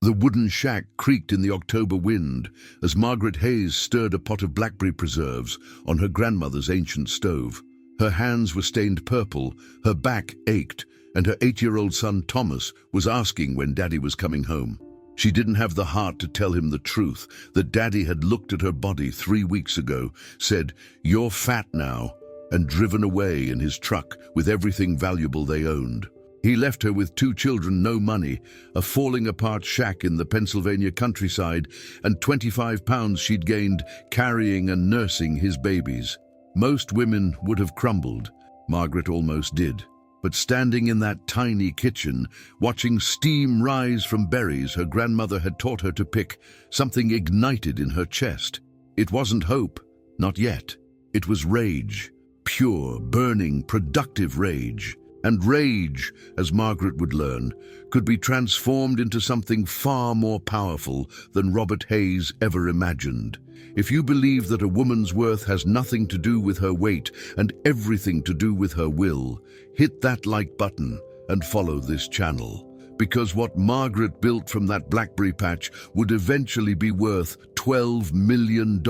The wooden shack creaked in the October wind as Margaret Hayes stirred a pot of blackberry preserves on her grandmother's ancient stove. Her hands were stained purple, her back ached, and her 8-year-old son Thomas was asking when Daddy was coming home. She didn't have the heart to tell him the truth, that Daddy had looked at her body 3 weeks ago, said, "You're fat now," and driven away in his truck with everything valuable they owned. He left her with 2 children, no money, a falling-apart shack in the Pennsylvania countryside, and 25 pounds she'd gained carrying and nursing his babies. Most women would have crumbled. Margaret almost did. But standing in that tiny kitchen, watching steam rise from berries her grandmother had taught her to pick, something ignited in her chest. It wasn't hope, not yet. It was rage. Pure, burning, productive rage. And rage, as Margaret would learn, could be transformed into something far more powerful than Robert Hayes ever imagined. If you believe that a woman's worth has nothing to do with her weight and everything to do with her will, hit that like button and follow this channel. Because what Margaret built from that blackberry patch would eventually be worth $12 million.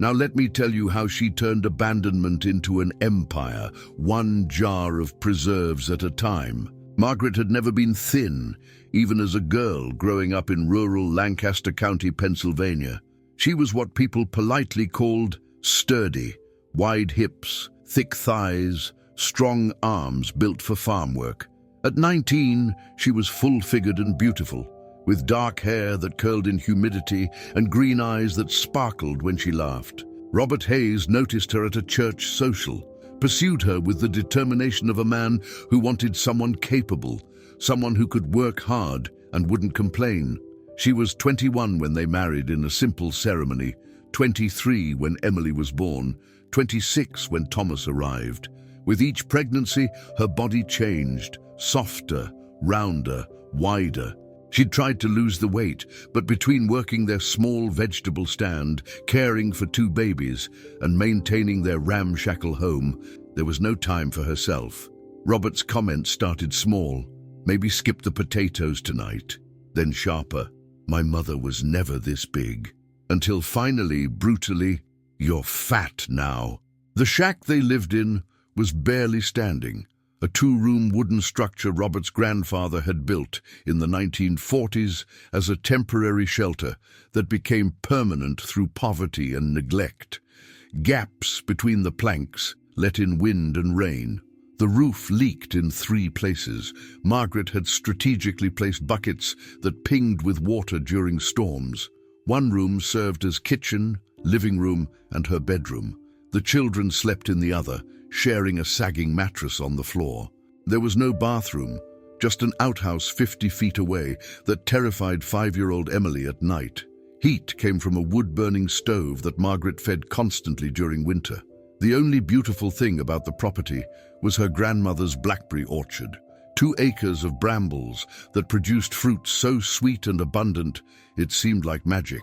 Now let me tell you how she turned abandonment into an empire, one jar of preserves at a time. Margaret had never been thin, even as a girl growing up in rural Lancaster County, Pennsylvania. She was what people politely called sturdy, wide hips, thick thighs, strong arms built for farm work. At 19, she was full-figured and beautiful, with dark hair that curled in humidity and green eyes that sparkled when she laughed. Robert Hayes noticed her at a church social, pursued her with the determination of a man who wanted someone capable, someone who could work hard and wouldn't complain. She was 21 when they married in a simple ceremony, 23 when Emily was born, 26 when Thomas arrived. With each pregnancy, her body changed, softer, rounder, wider. She'd tried to lose the weight, but between working their small vegetable stand, caring for 2 babies, and maintaining their ramshackle home, there was no time for herself. Robert's comments started small. Maybe skip the potatoes tonight. Then sharper. My mother was never this big. Until finally, brutally, you're fat now. The shack they lived in was barely standing. A 2-room wooden structure Robert's grandfather had built in the 1940s as a temporary shelter that became permanent through poverty and neglect. Gaps between the planks let in wind and rain. The roof leaked in 3 places. Margaret had strategically placed buckets that pinged with water during storms. One room served as kitchen, living room, and her bedroom. The children slept in the other, sharing a sagging mattress on the floor. There was no bathroom, just an outhouse 50 feet away that terrified 5-year-old Emily at night. Heat came from a wood-burning stove that Margaret fed constantly during winter. The only beautiful thing about the property was her grandmother's blackberry orchard, 2 acres of brambles that produced fruit so sweet and abundant it seemed like magic.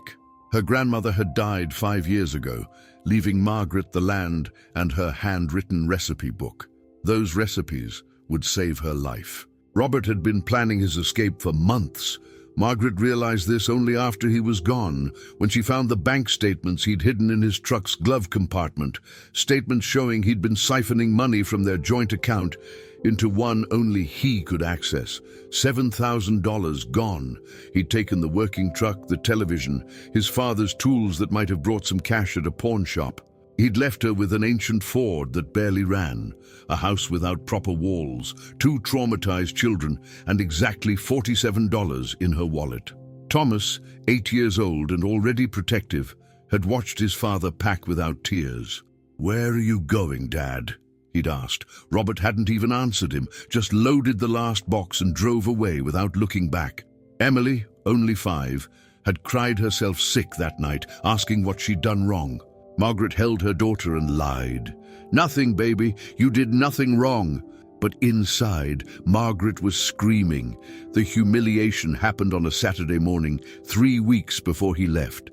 Her grandmother had died 5 years ago, leaving Margaret the land and her handwritten recipe book. Those recipes would save her life. Robert had been planning his escape for months. Margaret realized this only after he was gone, when she found the bank statements he'd hidden in his truck's glove compartment, statements showing he'd been siphoning money from their joint account into one only he could access. $7,000 gone. He'd taken the working truck, the television, his father's tools that might have brought some cash at a pawn shop. He'd left her with an ancient Ford that barely ran, a house without proper walls, 2 traumatized children, and exactly $47 in her wallet. Thomas, 8 years old and already protective, had watched his father pack without tears. "Where are you going, Dad?" he'd asked. Robert hadn't even answered him, just loaded the last box and drove away without looking back. Emily, only 5, had cried herself sick that night, asking what she'd done wrong. Margaret held her daughter and lied. "Nothing, baby, you did nothing wrong." But inside, Margaret was screaming. The humiliation happened on a Saturday morning, 3 weeks before he left.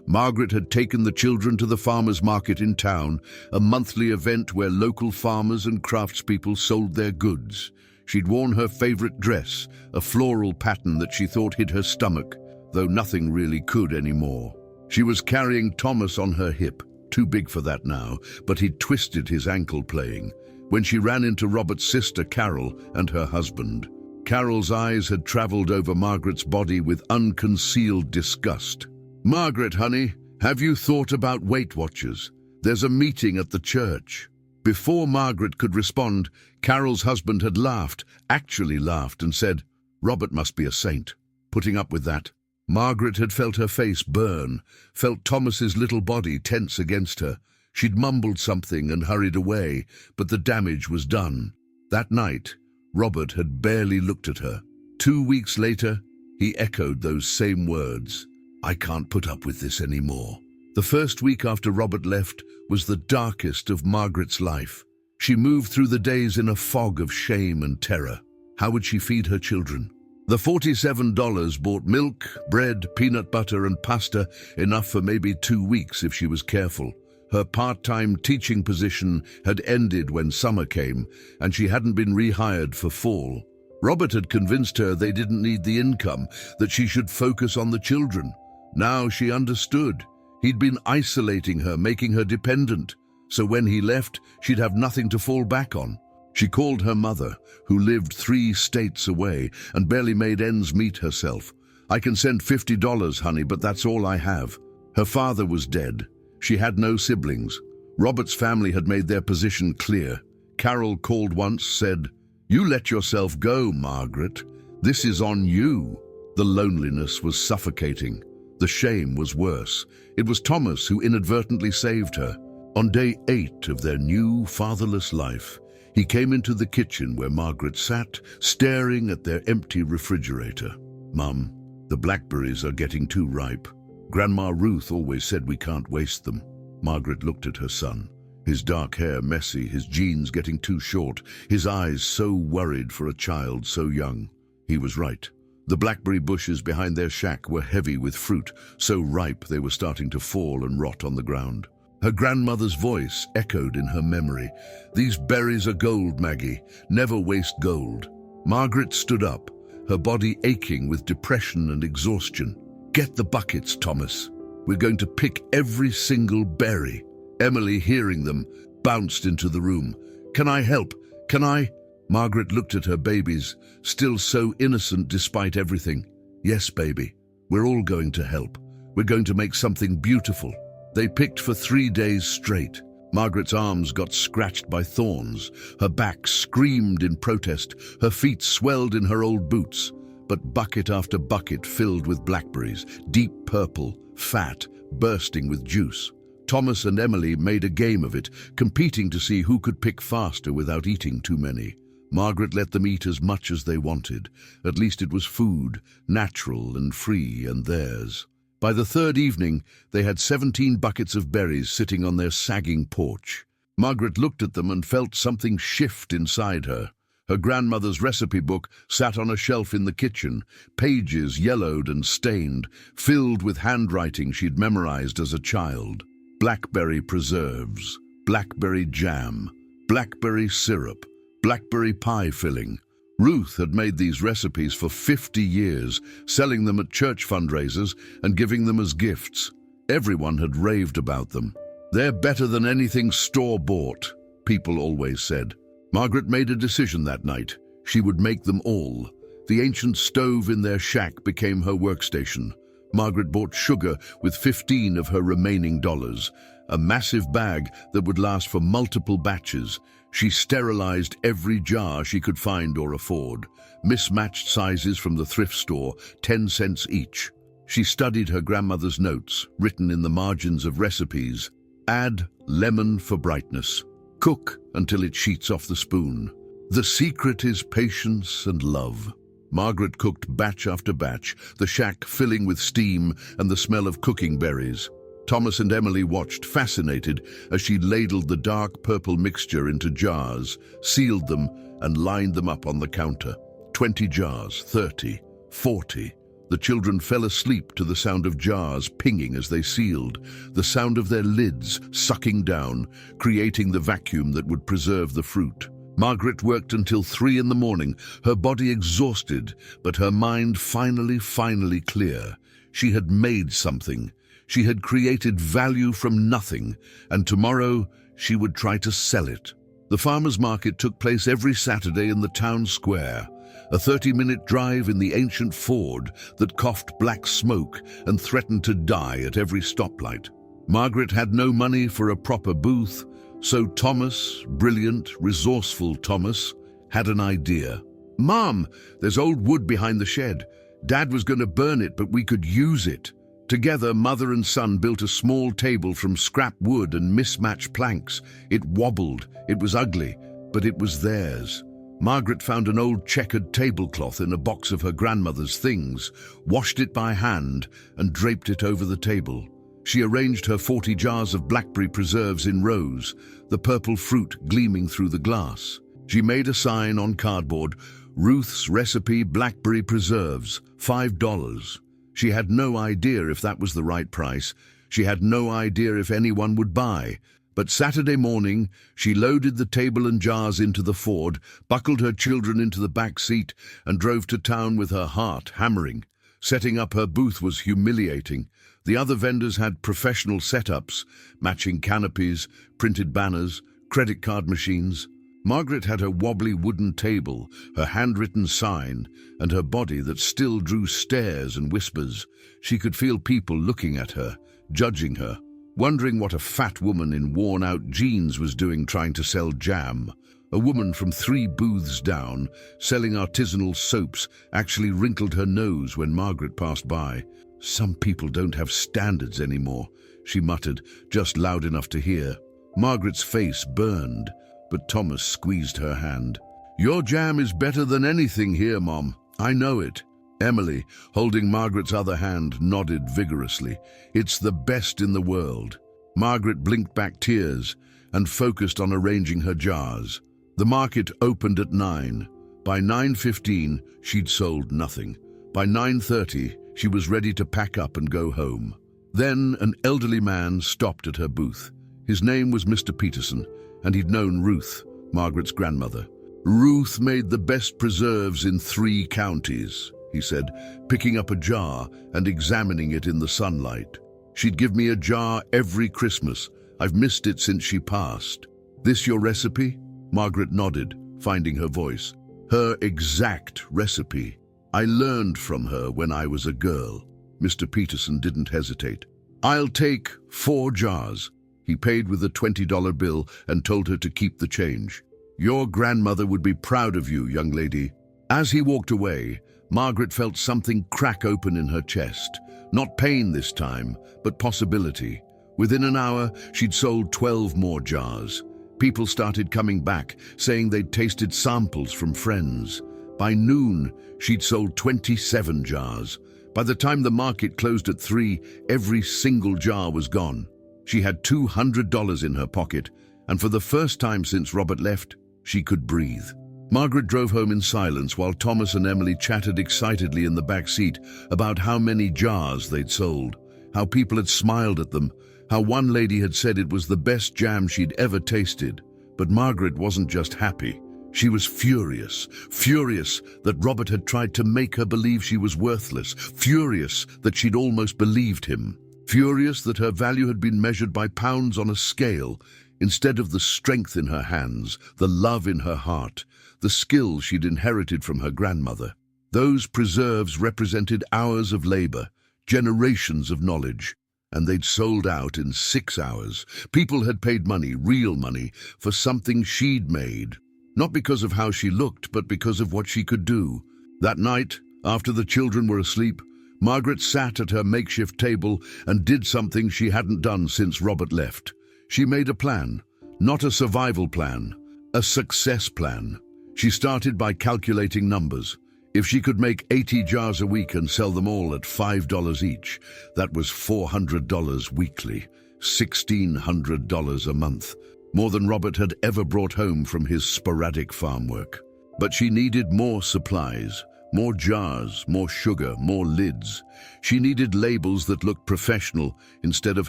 Margaret had taken the children to the farmers' market in town, a monthly event where local farmers and craftspeople sold their goods. She'd worn her favorite dress, a floral pattern that she thought hid her stomach, though nothing really could anymore. She was carrying Thomas on her hip, too big for that now, but he'd twisted his ankle playing, when she ran into Robert's sister Carol and her husband. Carol's eyes had traveled over Margaret's body with unconcealed disgust. "Margaret, honey, have you thought about Weight Watchers? There's a meeting at the church." Before Margaret could respond, Carol's husband had laughed, actually laughed, and said, "Robert must be a saint, putting up with that." Margaret had felt her face burn, felt Thomas's little body tense against her. She'd mumbled something and hurried away, but the damage was done. That night, Robert had barely looked at her. 2 weeks later, he echoed those same words. "I can't put up with this anymore." The first week after Robert left was the darkest of Margaret's life. She moved through the days in a fog of shame and terror. How would she feed her children? The $47 bought milk, bread, peanut butter, and pasta, enough for maybe 2 weeks if she was careful. Her part-time teaching position had ended when summer came, and she hadn't been rehired for fall. Robert had convinced her they didn't need the income, that she should focus on the children. Now she understood. He'd been isolating her, making her dependent, so when he left, she'd have nothing to fall back on. She called her mother, who lived 3 states away and barely made ends meet herself. "I can send $50, honey, but that's all I have." Her father was dead. She had no siblings. Robert's family had made their position clear. Carol called once, said, "You let yourself go, Margaret. This is on you." The loneliness was suffocating. The shame was worse. It was Thomas who inadvertently saved her. On day 8 of their new fatherless life, he came into the kitchen where Margaret sat, staring at their empty refrigerator. "Mum, the blackberries are getting too ripe. Grandma Ruth always said we can't waste them." Margaret looked at her son, his dark hair messy, his jeans getting too short, his eyes so worried for a child so young. He was right. The blackberry bushes behind their shack were heavy with fruit, so ripe they were starting to fall and rot on the ground. Her grandmother's voice echoed in her memory. "These berries are gold, Maggie. Never waste gold." Margaret stood up, her body aching with depression and exhaustion. "Get the buckets, Thomas. We're going to pick every single berry." Emily, hearing them, bounced into the room. "Can I help? Can I?" Margaret looked at her babies, still so innocent despite everything. "Yes, baby. We're all going to help. We're going to make something beautiful." They picked for 3 days straight. Margaret's arms got scratched by thorns. Her back screamed in protest. Her feet swelled in her old boots. But bucket after bucket filled with blackberries, deep purple, fat, bursting with juice. Thomas and Emily made a game of it, competing to see who could pick faster without eating too many. Margaret let them eat as much as they wanted. At least it was food, natural and free and theirs. By the 3rd evening, they had 17 buckets of berries sitting on their sagging porch. Margaret looked at them and felt something shift inside her. Her grandmother's recipe book sat on a shelf in the kitchen, pages yellowed and stained, filled with handwriting she'd memorized as a child. Blackberry preserves, blackberry jam, blackberry syrup, blackberry pie filling. Ruth had made these recipes for 50 years, selling them at church fundraisers and giving them as gifts. Everyone had raved about them. "They're better than anything store-bought," people always said. Margaret made a decision that night. She would make them all. The ancient stove in their shack became her workstation. Margaret bought sugar with 15 of her remaining dollars, a massive bag that would last for multiple batches. She sterilized every jar she could find or afford, mismatched sizes from the thrift store, 10 cents each. She studied her grandmother's notes, written in the margins of recipes. Add lemon for brightness. Cook until it sheets off the spoon. The secret is patience and love. Margaret cooked batch after batch, the shack filling with steam and the smell of cooking berries. Thomas and Emily watched, fascinated, as she ladled the dark purple mixture into jars, sealed them, and lined them up on the counter. 20 jars, 30, 40. The children fell asleep to the sound of jars pinging as they sealed, the sound of their lids sucking down, creating the vacuum that would preserve the fruit. Margaret worked until 3 in the morning, her body exhausted, but her mind finally clear. She had made something. She had created value from nothing, and tomorrow she would try to sell it. The farmers' market took place every Saturday in the town square, a 30-minute drive in the ancient Ford that coughed black smoke and threatened to die at every stoplight. Margaret had no money for a proper booth, so Thomas, brilliant, resourceful Thomas, had an idea. "Mom, there's old wood behind the shed. Dad was going to burn it, but we could use it." Together, mother and son built a small table from scrap wood and mismatched planks. It wobbled, it was ugly, but it was theirs. Margaret found an old checkered tablecloth in a box of her grandmother's things, washed it by hand, and draped it over the table. She arranged her 40 jars of blackberry preserves in rows, the purple fruit gleaming through the glass. She made a sign on cardboard, "Ruth's Recipe Blackberry Preserves, $5. She had no idea if that was the right price. She had no idea if anyone would buy. But Saturday morning, she loaded the table and jars into the Ford, buckled her children into the back seat, and drove to town with her heart hammering. Setting up her booth was humiliating. The other vendors had professional setups, matching canopies, printed banners, credit card machines. Margaret had her wobbly wooden table, her handwritten sign, and her body that still drew stares and whispers. She could feel people looking at her, judging her, wondering what a fat woman in worn-out jeans was doing trying to sell jam. A woman from 3 booths down, selling artisanal soaps, actually wrinkled her nose when Margaret passed by. "Some people don't have standards anymore," she muttered, just loud enough to hear. Margaret's face burned, but Thomas squeezed her hand. "Your jam is better than anything here, Mom. I know it." Emily, holding Margaret's other hand, nodded vigorously. "It's the best in the world." Margaret blinked back tears and focused on arranging her jars. The market opened at 9. By 9:15, she'd sold nothing. By 9:30, she was ready to pack up and go home. Then an elderly man stopped at her booth. His name was Mr. Peterson, and he'd known Ruth, Margaret's grandmother. "Ruth made the best preserves in 3 counties, he said, picking up a jar and examining it in the sunlight. "She'd give me a jar every Christmas. I've missed it since she passed." "This your recipe?" Margaret nodded, finding her voice. "Her exact recipe. I learned from her when I was a girl." Mr. Peterson didn't hesitate. "I'll take 4 jars. He paid with a $20 bill and told her to keep the change. "Your grandmother would be proud of you, young lady." As he walked away, Margaret felt something crack open in her chest. Not pain this time, but possibility. Within an hour, she'd sold 12 more jars. People started coming back, saying they'd tasted samples from friends. By noon, she'd sold 27 jars. By the time the market closed at 3, every single jar was gone. She had $200 in her pocket, and for the first time since Robert left, she could breathe. Margaret drove home in silence while Thomas and Emily chatted excitedly in the back seat about how many jars they'd sold, how people had smiled at them, how one lady had said it was the best jam she'd ever tasted. But Margaret wasn't just happy. She was furious that Robert had tried to make her believe she was worthless, furious that she'd almost believed him, furious that her value had been measured by pounds on a scale instead of the strength in her hands, the love in her heart, the skills she'd inherited from her grandmother. Those preserves represented hours of labor, generations of knowledge, and they'd sold out in 6 hours. People had paid money, real money, for something she'd made, not because of how she looked, but because of what she could do. That night, after the children were asleep, Margaret sat at her makeshift table and did something she hadn't done since Robert left. She made a plan, not a survival plan, a success plan. She started by calculating numbers. If she could make 80 jars a week and sell them all at $5 each, that was $400 weekly, $1,600 a month, more than Robert had ever brought home from his sporadic farm work. But she needed more supplies, more jars, more sugar, more lids. She needed labels that looked professional instead of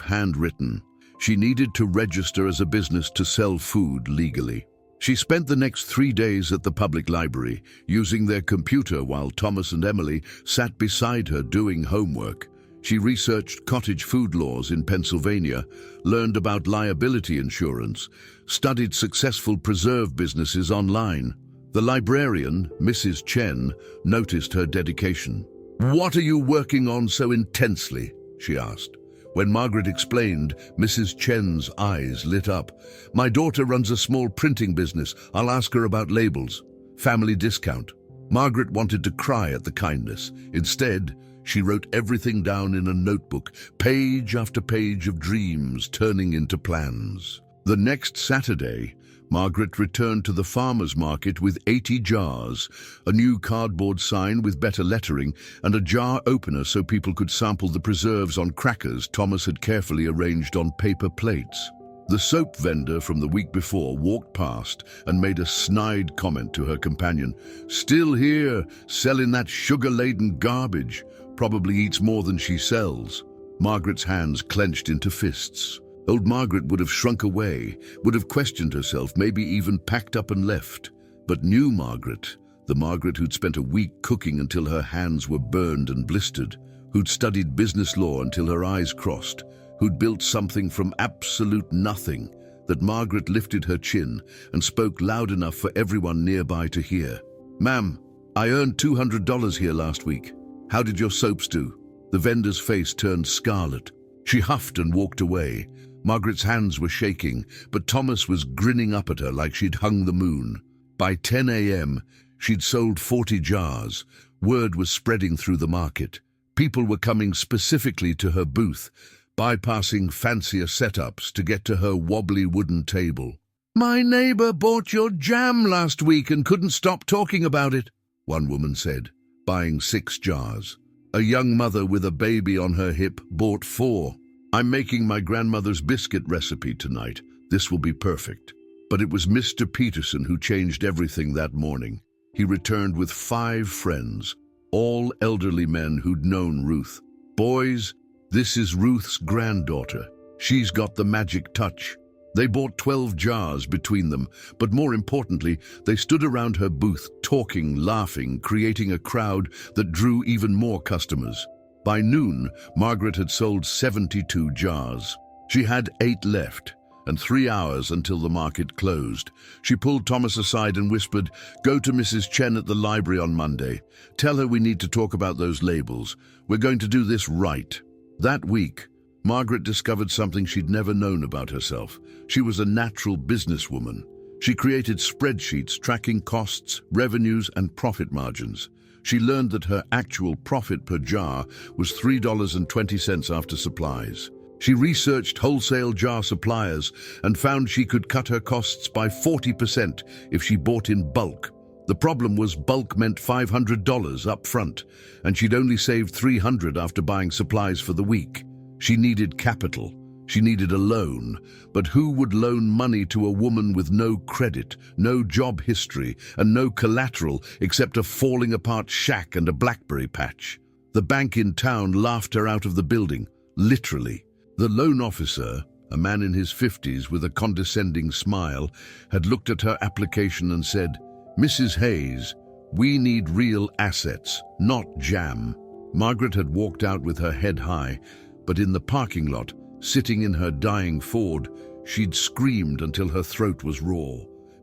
handwritten. She needed to register as a business to sell food legally. She spent the next 3 days at the public library, using their computer while Thomas and Emily sat beside her doing homework. She researched cottage food laws in Pennsylvania, learned about liability insurance, studied successful preserve businesses online. The librarian, Mrs. Chen, noticed her dedication. "What are you working on so intensely?" she asked. When Margaret explained, Mrs. Chen's eyes lit up. "My daughter runs a small printing business. I'll ask her about labels. Family discount." Margaret wanted to cry at the kindness. Instead, she wrote everything down in a notebook, page after page of dreams turning into plans. The next Saturday, Margaret returned to the farmer's market with 80 jars, a new cardboard sign with better lettering, and a jar opener so people could sample the preserves on crackers Thomas had carefully arranged on paper plates. The soap vendor from the week before walked past and made a snide comment to her companion. "Still here, selling that sugar-laden garbage. Probably eats more than she sells." Margaret's hands clenched into fists. Old Margaret would have shrunk away, would have questioned herself, maybe even packed up and left. But new Margaret, the Margaret who'd spent a week cooking until her hands were burned and blistered, who'd studied business law until her eyes crossed, who'd built something from absolute nothing, that Margaret lifted her chin and spoke loud enough for everyone nearby to hear. "Ma'am, I earned $200 here last week. How did your soaps do?" The vendor's face turned scarlet. She huffed and walked away. Margaret's hands were shaking, but Thomas was grinning up at her like she'd hung the moon. By 10 a.m., she'd sold 40 jars. Word was spreading through the market. People were coming specifically to her booth, bypassing fancier setups to get to her wobbly wooden table. "My neighbor bought your jam last week and couldn't stop talking about it," one woman said, buying 6 jars. A young mother with a baby on her hip bought 4. "I'm making my grandmother's biscuit recipe tonight. This will be perfect." But it was Mr. Peterson who changed everything that morning. He returned with 5 friends, all elderly men who'd known Ruth. "Boys, this is Ruth's granddaughter. She's got the magic touch." They bought 12 jars between them, but more importantly, they stood around her booth, talking, laughing, creating a crowd that drew even more customers. By noon, Margaret had sold 72 jars. She had 8 left, and 3 hours until the market closed. She pulled Thomas aside and whispered, "Go to Mrs. Chen at the library on Monday. Tell her we need to talk about those labels. We're going to do this right." That week, Margaret discovered something she'd never known about herself. She was a natural businesswoman. She created spreadsheets tracking costs, revenues, and profit margins. She learned that her actual profit per jar was $3.20 after supplies. She researched wholesale jar suppliers and found she could cut her costs by 40% if she bought in bulk. The problem was bulk meant $500 up front, and she'd only saved $300 after buying supplies for the week. She needed capital. She needed a loan, but who would loan money to a woman with no credit, no job history, and no collateral except a falling-apart shack and a blackberry patch? The bank in town laughed her out of the building, literally. The loan officer, a man in his 50s with a condescending smile, had looked at her application and said, "Mrs. Hayes, we need real assets, not jam." Margaret had walked out with her head high, but in the parking lot, sitting in her dying Ford, she'd screamed until her throat was raw.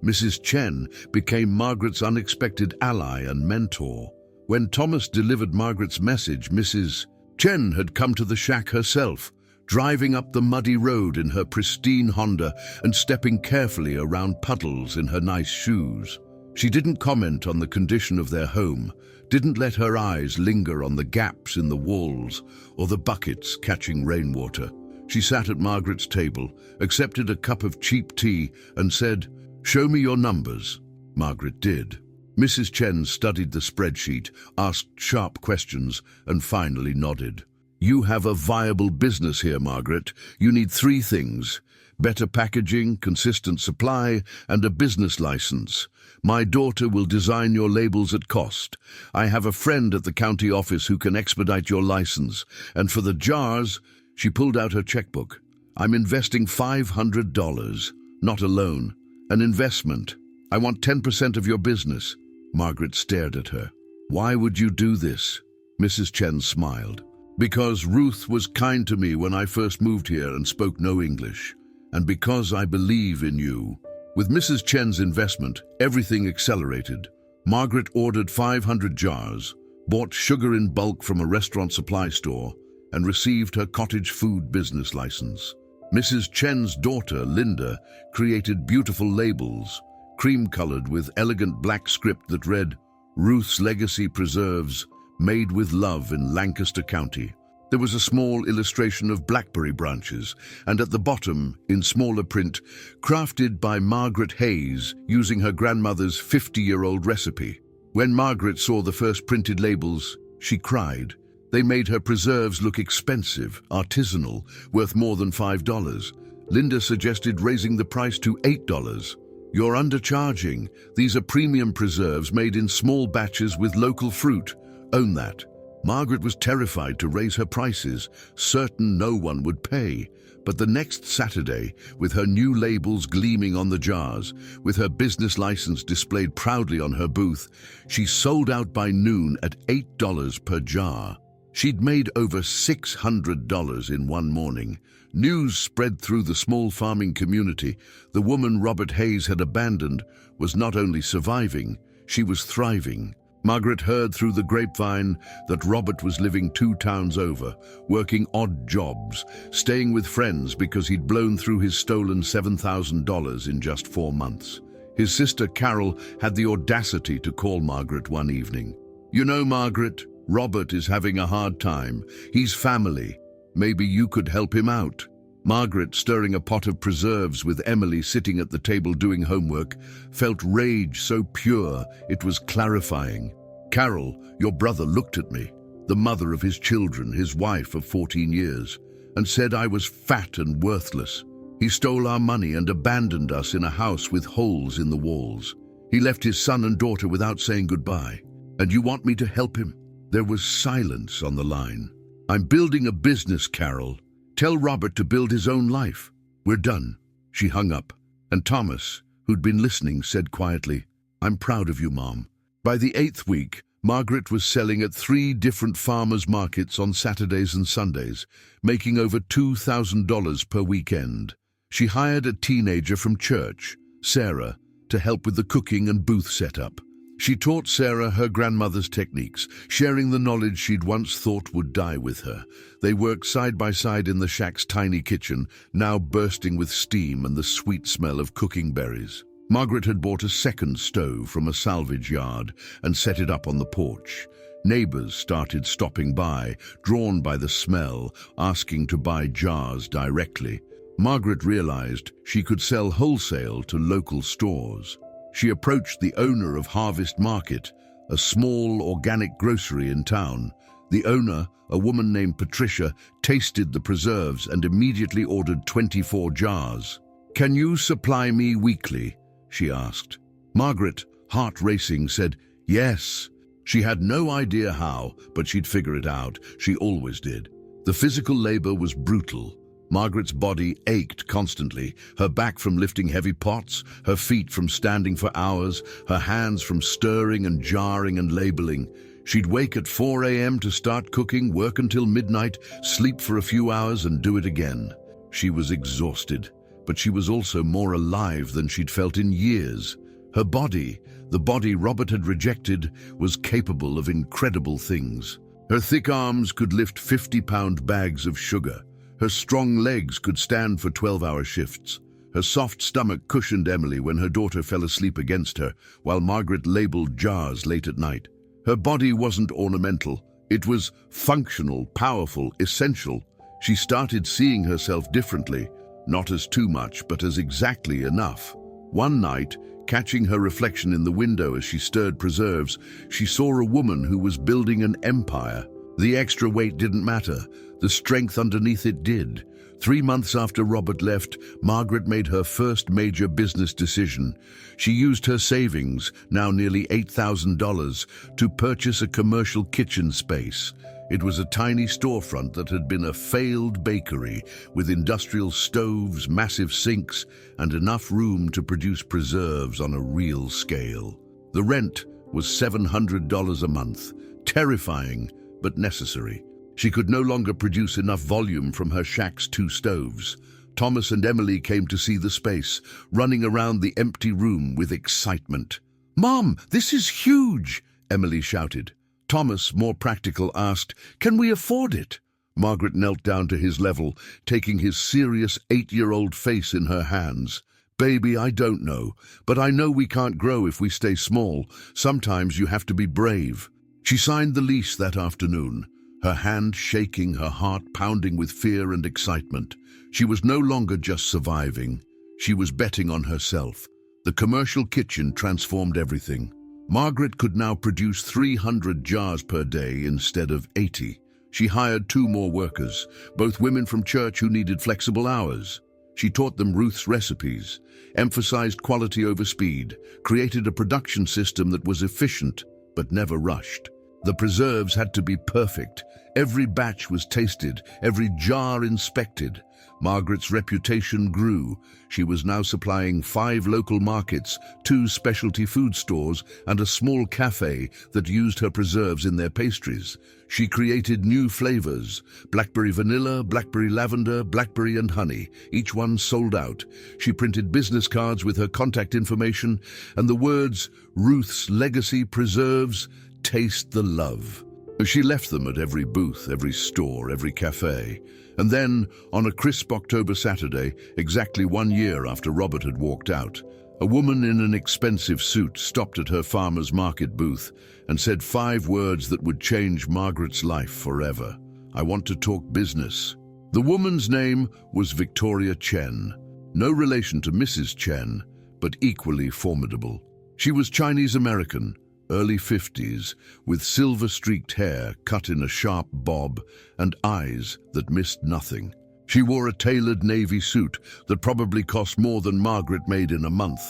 Mrs. Chen became Margaret's unexpected ally and mentor. When Thomas delivered Margaret's message, Mrs. Chen had come to the shack herself, driving up the muddy road in her pristine Honda and stepping carefully around puddles in her nice shoes. She didn't comment on the condition of their home, didn't let her eyes linger on the gaps in the walls or the buckets catching rainwater. She sat at Margaret's table, accepted a cup of cheap tea, and said, "Show me your numbers." Margaret did. Mrs. Chen studied the spreadsheet, asked sharp questions, and finally nodded. "You have a viable business here, Margaret. You need 3 things: better packaging, consistent supply, and a business license. My daughter will design your labels at cost. I have a friend at the county office who can expedite your license. And for the jars," she pulled out her checkbook, "I'm investing $500, not a loan, an investment." I want 10% of your business." Margaret stared at her. "Why would you do this?" Mrs. Chen smiled. "Because Ruth was kind to me when I first moved here and spoke no English. And because I believe in you." With Mrs. Chen's investment, everything accelerated. Margaret ordered 500 jars, bought sugar in bulk from a restaurant supply store, and received her cottage food business license. Mrs. Chen's daughter, Linda, created beautiful labels, cream-colored with elegant black script that read, "Ruth's Legacy Preserves, made with love in Lancaster County." There was a small illustration of blackberry branches, and at the bottom, in smaller print, "Crafted by Margaret Hayes using her grandmother's 50-year-old recipe." When Margaret saw the first printed labels, she cried. They made her preserves look expensive, artisanal, worth more than $5. Linda suggested raising the price to $8. "You're undercharging. These are premium preserves made in small batches with local fruit. Own that." Margaret was terrified to raise her prices, certain no one would pay. But the next Saturday, with her new labels gleaming on the jars, with her business license displayed proudly on her booth, she sold out by noon at $8 per jar. She'd made over $600 in one morning. News spread through the small farming community. The woman Robert Hayes had abandoned was not only surviving, she was thriving. Margaret heard through the grapevine that Robert was living 2 towns over, working odd jobs, staying with friends because he'd blown through his stolen $7,000 in just 4 months. His sister Carol had the audacity to call Margaret one evening. "You know, Margaret, Robert is having a hard time. He's family. Maybe you could help him out." Margaret, stirring a pot of preserves with Emily sitting at the table doing homework, felt rage so pure it was clarifying. "Carol, your brother looked at me, the mother of his children, his wife of 14 years, and said I was fat and worthless. He stole our money and abandoned us in a house with holes in the walls. He left his son and daughter without saying goodbye. And you want me to help him?" There was silence on the line. "I'm building a business, Carol. Tell Robert to build his own life. We're done." She hung up, and Thomas, who'd been listening, said quietly, "I'm proud of you, Mom." By the 8th week, Margaret was selling at 3 different farmers' markets on Saturdays and Sundays, making over $2,000 per weekend. She hired a teenager from church, Sarah, to help with the cooking and booth setup. She taught Sarah her grandmother's techniques, sharing the knowledge she'd once thought would die with her. They worked side by side in the shack's tiny kitchen, now bursting with steam and the sweet smell of cooking berries. Margaret had bought a second stove from a salvage yard and set it up on the porch. Neighbors started stopping by, drawn by the smell, asking to buy jars directly. Margaret realized she could sell wholesale to local stores. She approached the owner of Harvest Market, a small organic grocery in town. The owner, a woman named Patricia, tasted the preserves and immediately ordered 24 jars. "Can you supply me weekly?" she asked. Margaret, heart racing, said yes. She had no idea how, but she'd figure it out. She always did. The physical labor was brutal. Margaret's body ached constantly, her back from lifting heavy pots, her feet from standing for hours, her hands from stirring and jarring and labeling. She'd wake at 4 a.m. to start cooking, work until midnight, sleep for a few hours and do it again. She was exhausted, but she was also more alive than she'd felt in years. Her body, the body Robert had rejected, was capable of incredible things. Her thick arms could lift 50-pound bags of sugar. Her strong legs could stand for 12-hour shifts. Her soft stomach cushioned Emily when her daughter fell asleep against her, while Margaret labeled jars late at night. Her body wasn't ornamental. It was functional, powerful, essential. She started seeing herself differently, not as too much, but as exactly enough. One night, catching her reflection in the window as she stirred preserves, she saw a woman who was building an empire. The extra weight didn't matter. The strength underneath it did. 3 months after Robert left, Margaret made her first major business decision. She used her savings, now nearly $8,000, to purchase a commercial kitchen space. It was a tiny storefront that had been a failed bakery with industrial stoves, massive sinks, and enough room to produce preserves on a real scale. The rent was $700 a month, terrifying but necessary. She could no longer produce enough volume from her shack's 2 stoves. Thomas and Emily came to see the space, running around the empty room with excitement. "Mom, this is huge!" Emily shouted. Thomas, more practical, asked, "Can we afford it?" Margaret knelt down to his level, taking his serious 8-year-old face in her hands. "Baby, I don't know, but I know we can't grow if we stay small. Sometimes you have to be brave." She signed the lease that afternoon, her hand shaking, her heart pounding with fear and excitement. She was no longer just surviving. She was betting on herself. The commercial kitchen transformed everything. Margaret could now produce 300 jars per day instead of 80. She hired 2 more workers, both women from church who needed flexible hours. She taught them Ruth's recipes, emphasized quality over speed, created a production system that was efficient but never rushed. The preserves had to be perfect. Every batch was tasted, every jar inspected. Margaret's reputation grew. She was now supplying 5 local markets, 2 specialty food stores, and a small cafe that used her preserves in their pastries. She created new flavors: blackberry vanilla, blackberry lavender, blackberry and honey. Each one sold out. She printed business cards with her contact information and the words, "Ruth's Legacy Preserves, taste the love." She left them at every booth, every store, every cafe. And then, on a crisp October Saturday, exactly 1 year after Robert had walked out, a woman in an expensive suit stopped at her farmer's market booth and said 5 words that would change Margaret's life forever. "I want to talk business." The woman's name was Victoria Chen. No relation to Mrs. Chen, but equally formidable. She was Chinese-American, early 50s, with silver-streaked hair cut in a sharp bob and eyes that missed nothing. She wore a tailored navy suit that probably cost more than Margaret made in a month,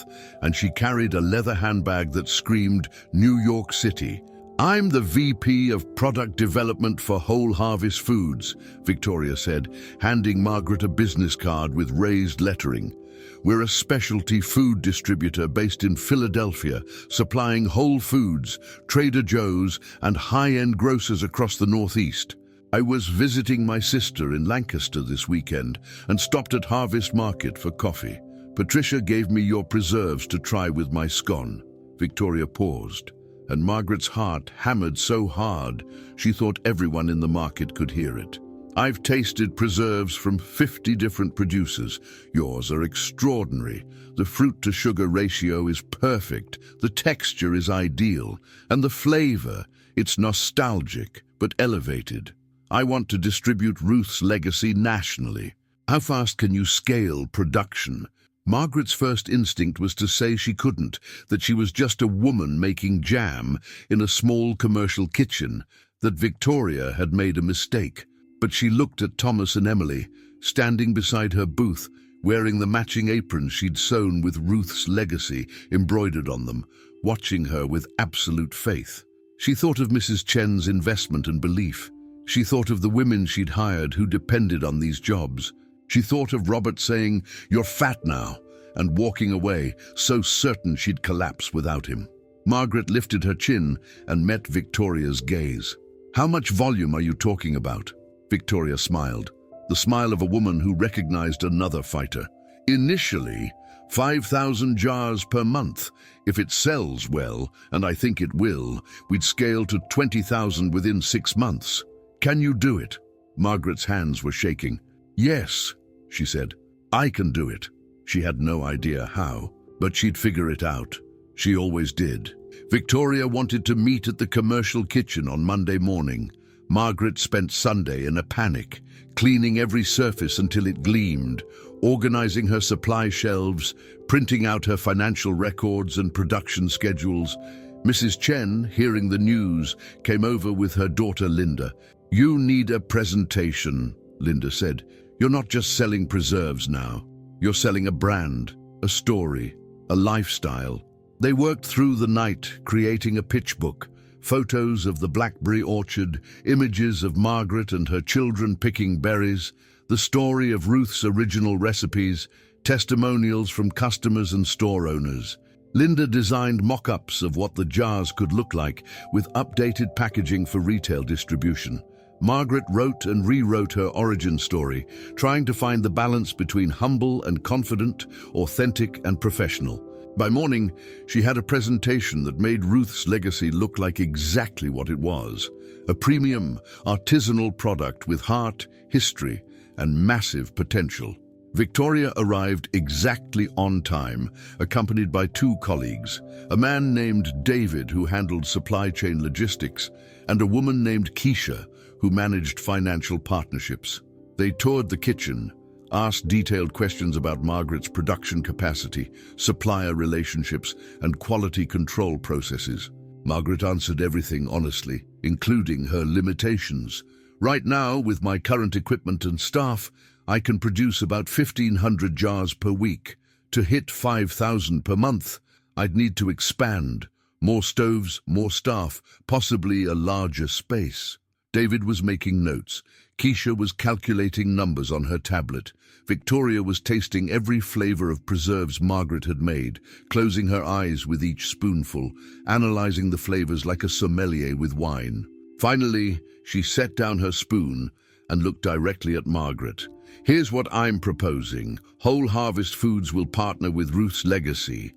and she carried a leather handbag that screamed New York City. "I'm the VP of Product Development for Whole Harvest Foods," Victoria said, handing Margaret a business card with raised lettering. "We're a specialty food distributor based in Philadelphia, supplying Whole Foods, Trader Joe's, and high-end grocers across the Northeast. I was visiting my sister in Lancaster this weekend and stopped at Harvest Market for coffee. Patricia gave me your preserves to try with my scone." Victoria paused, and Margaret's heart hammered so hard she thought everyone in the market could hear it. "I've tasted preserves from 50 different producers. Yours are extraordinary. The fruit-to-sugar ratio is perfect, the texture is ideal, and the flavor, it's nostalgic but elevated. I want to distribute Ruth's legacy nationally. How fast can you scale production?" Margaret's first instinct was to say she couldn't, that she was just a woman making jam in a small commercial kitchen, that Victoria had made a mistake. But she looked at Thomas and Emily, standing beside her booth, wearing the matching aprons she'd sewn with Ruth's legacy embroidered on them, watching her with absolute faith. She thought of Mrs. Chen's investment and belief. She thought of the women she'd hired who depended on these jobs. She thought of Robert saying, "You're fat now," and walking away, so certain she'd collapse without him. Margaret lifted her chin and met Victoria's gaze. "How much volume are you talking about?" Victoria smiled, the smile of a woman who recognized another fighter. "Initially, 5,000 jars per month. If it sells well, and I think it will, we'd scale to 20,000 within 6 months. Can you do it?" Margaret's hands were shaking. "Yes," she said. "I can do it." She had no idea how, but she'd figure it out. She always did. Victoria wanted to meet at the commercial kitchen on Monday morning. Margaret spent Sunday in a panic, cleaning every surface until it gleamed, organizing her supply shelves, printing out her financial records and production schedules. Mrs. Chen, hearing the news, came over with her daughter Linda. "You need a presentation," Linda said. "You're not just selling preserves now. You're selling a brand, a story, a lifestyle." They worked through the night, creating a pitch book, Photos of the blackberry orchard, images of Margaret and her children picking berries, the story of Ruth's original recipes, testimonials from customers and store owners. Linda designed mock-ups of what the jars could look like, with updated packaging for retail distribution. Margaret wrote and rewrote her origin story, trying to find the balance between humble and confident, authentic and professional. By morning, she had a presentation that made Ruth's legacy look like exactly what it was: a premium, artisanal product with heart, history, and massive potential. Victoria arrived exactly on time, accompanied by two colleagues, a man named David who handled supply chain logistics, and a woman named Keisha who managed financial partnerships. They toured the kitchen, asked detailed questions about Margaret's production capacity, supplier relationships, and quality control processes. Margaret answered everything honestly, including her limitations. "Right now, with my current equipment and staff, I can produce about 1,500 jars per week. To hit 5,000 per month, I'd need to expand. More stoves, more staff, possibly a larger space." David was making notes. Keisha was calculating numbers on her tablet. Victoria was tasting every flavor of preserves Margaret had made, closing her eyes with each spoonful, analyzing the flavors like a sommelier with wine. Finally, she set down her spoon and looked directly at Margaret. "Here's what I'm proposing. Whole Harvest Foods will partner with Ruth's Legacy.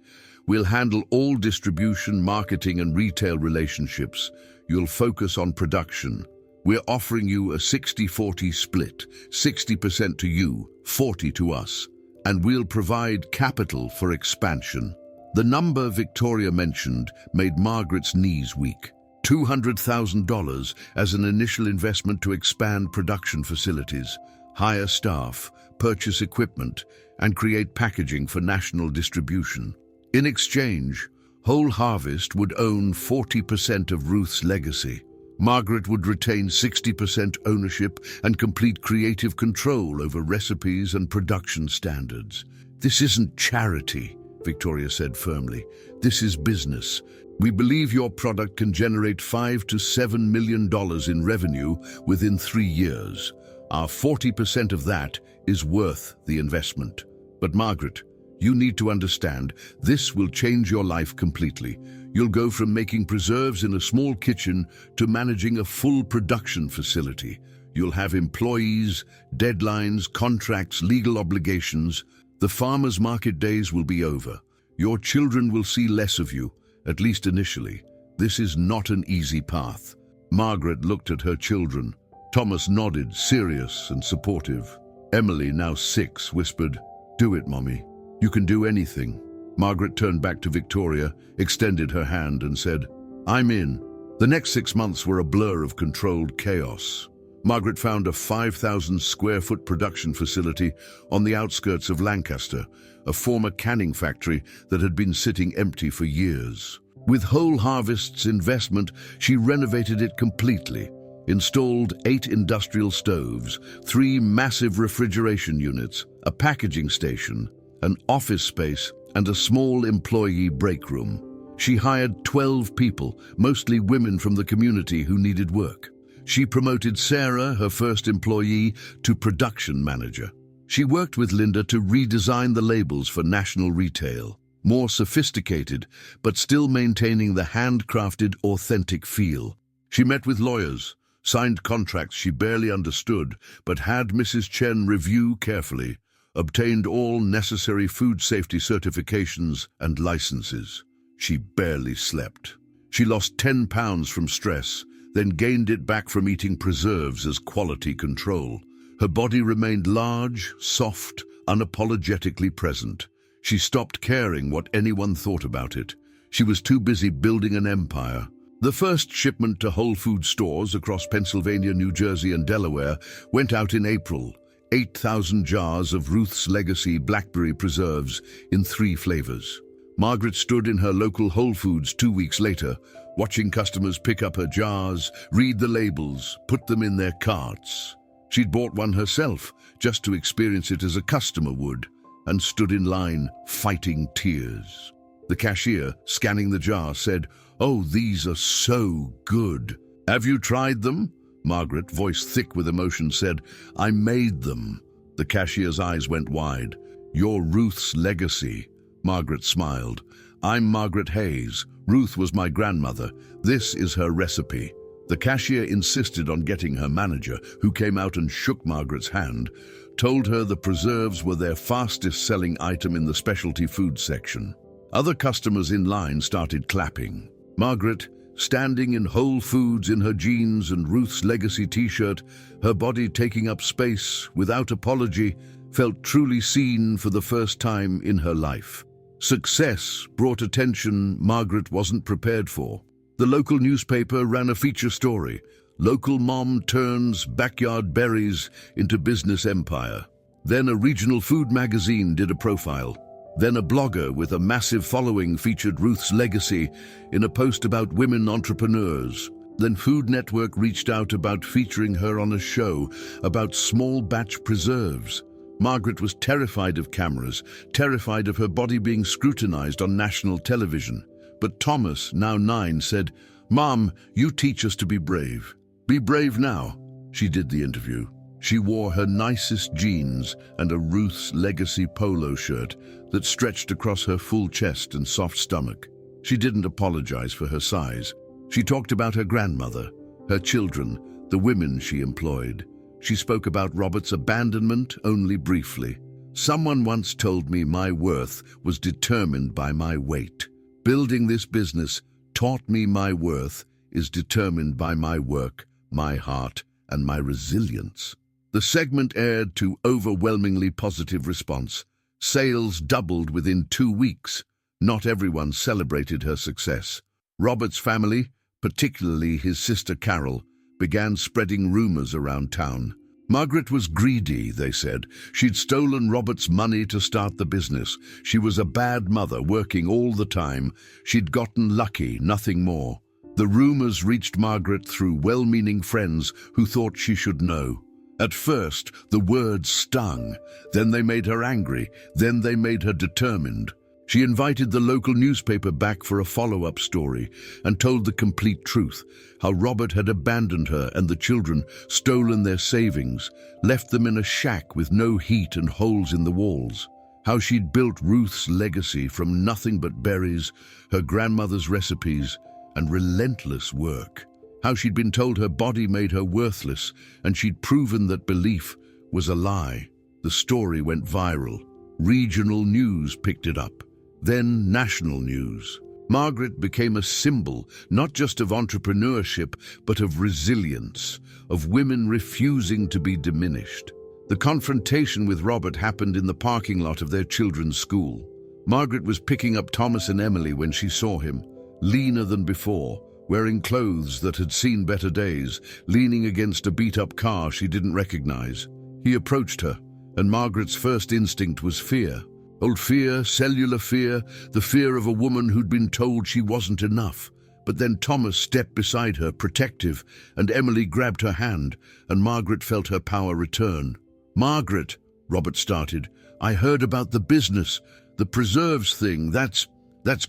We'll handle all distribution, marketing, and retail relationships. You'll focus on production. We're offering you a 60-40 split, 60% to you, 40 to us. And we'll provide capital for expansion." The number Victoria mentioned made Margaret's knees weak. $200,000 as an initial investment to expand production facilities, hire staff, purchase equipment, and create packaging for national distribution. In exchange, Whole Harvest would own 40% of Ruth's Legacy. Margaret would retain 60% ownership and complete creative control over recipes and production standards. "This isn't charity," Victoria said firmly. "This is business. We believe your product can generate $5 to $7 million in revenue within 3 years. Our 40% of that is worth the investment. But Margaret, you need to understand, this will change your life completely. You'll go from making preserves in a small kitchen to managing a full production facility. You'll have employees, deadlines, contracts, legal obligations. The farmers' market days will be over. Your children will see less of you, at least initially. This is not an easy path." Margaret looked at her children. Thomas nodded, serious and supportive. Emily, now 6, whispered, "Do it, Mommy. You can do anything." Margaret turned back to Victoria, extended her hand and said, "I'm in." The next 6 months were a blur of controlled chaos. Margaret found a 5,000 square foot production facility on the outskirts of Lancaster, a former canning factory that had been sitting empty for years. With Whole Harvest's investment, she renovated it completely, installed 8 industrial stoves, 3 massive refrigeration units, a packaging station, an office space, and a small employee break room. She hired 12 people, mostly women from the community who needed work. She promoted Sarah, her first employee, to production manager. She worked with Linda to redesign the labels for national retail, more sophisticated, but still maintaining the handcrafted, authentic feel. She met with lawyers, signed contracts she barely understood, but had Mrs. Chen review carefully, obtained all necessary food safety certifications and licenses. She barely slept. She lost 10 pounds from stress, then gained it back from eating preserves as quality control. Her body remained large, soft, unapologetically present. She stopped caring what anyone thought about it. She was too busy building an empire. The first shipment to Whole Foods stores across Pennsylvania, New Jersey, and Delaware went out in April. 8,000 jars of Ruth's Legacy blackberry preserves in 3 flavors. Margaret stood in her local Whole Foods 2 weeks later, watching customers pick up her jars, read the labels, put them in their carts. She'd bought one herself, just to experience it as a customer would, and stood in line, fighting tears. The cashier, scanning the jar, said, "Oh, these are so good." "Have you tried them?" Margaret, voice thick with emotion, said, "I made them." The cashier's eyes went wide. "You're Ruth's legacy." Margaret smiled. "I'm Margaret Hayes. Ruth was my grandmother. This is her recipe." The cashier insisted on getting her manager, who came out and shook Margaret's hand, told her the preserves were their fastest-selling item in the specialty food section. Other customers in line started clapping. Margaret, standing in Whole Foods in her jeans and Ruth's legacy t-shirt, her body taking up space without apology, felt truly seen for the first time in her life. Success brought attention Margaret wasn't prepared for. The local newspaper ran a feature story. Local mom turns backyard berries into business empire. Then a regional food magazine did a profile. Then a blogger with a massive following featured Ruth's legacy in a post about women entrepreneurs. Then Food Network reached out about featuring her on a show about small batch preserves. Margaret was terrified of cameras, terrified of her body being scrutinized on national television. But Thomas, now 9, said, "Mom, you teach us to be brave. Be brave now." She did the interview. She wore her nicest jeans and a Ruth's legacy polo shirt that stretched across her full chest and soft stomach. She didn't apologize for her size. She talked about her grandmother, her children, the women she employed. She spoke about Robert's abandonment only briefly. "Someone once told me my worth was determined by my weight. Building this business taught me my worth is determined by my work, my heart, and my resilience." The segment aired to overwhelmingly positive response. Sales doubled within 2 weeks. Not everyone celebrated her success. Robert's family, particularly his sister Carol, began spreading rumors around town. Margaret was greedy, they said. She'd stolen Robert's money to start the business. She was a bad mother, working all the time. She'd gotten lucky, nothing more. The rumors reached Margaret through well-meaning friends who thought she should know. At first, the words stung. Then they made her angry. Then they made her determined. She invited the local newspaper back for a follow-up story and told the complete truth, how Robert had abandoned her and the children, stolen their savings, left them in a shack with no heat and holes in the walls. How she'd built Ruth's legacy from nothing but berries, her grandmother's recipes, and relentless work. How she'd been told her body made her worthless, and she'd proven that belief was a lie. The story went viral. Regional news picked it up. Then national news. Margaret became a symbol, not just of entrepreneurship, but of resilience, of women refusing to be diminished. The confrontation with Robert happened in the parking lot of their children's school. Margaret was picking up Thomas and Emily when she saw him, leaner than before, wearing clothes that had seen better days, leaning against a beat-up car she didn't recognize. He approached her, and Margaret's first instinct was fear. Old fear, cellular fear, the fear of a woman who'd been told she wasn't enough. But then Thomas stepped beside her, protective, and Emily grabbed her hand, and Margaret felt her power return. "Margaret," Robert started, "I heard about the business, the preserves thing, that's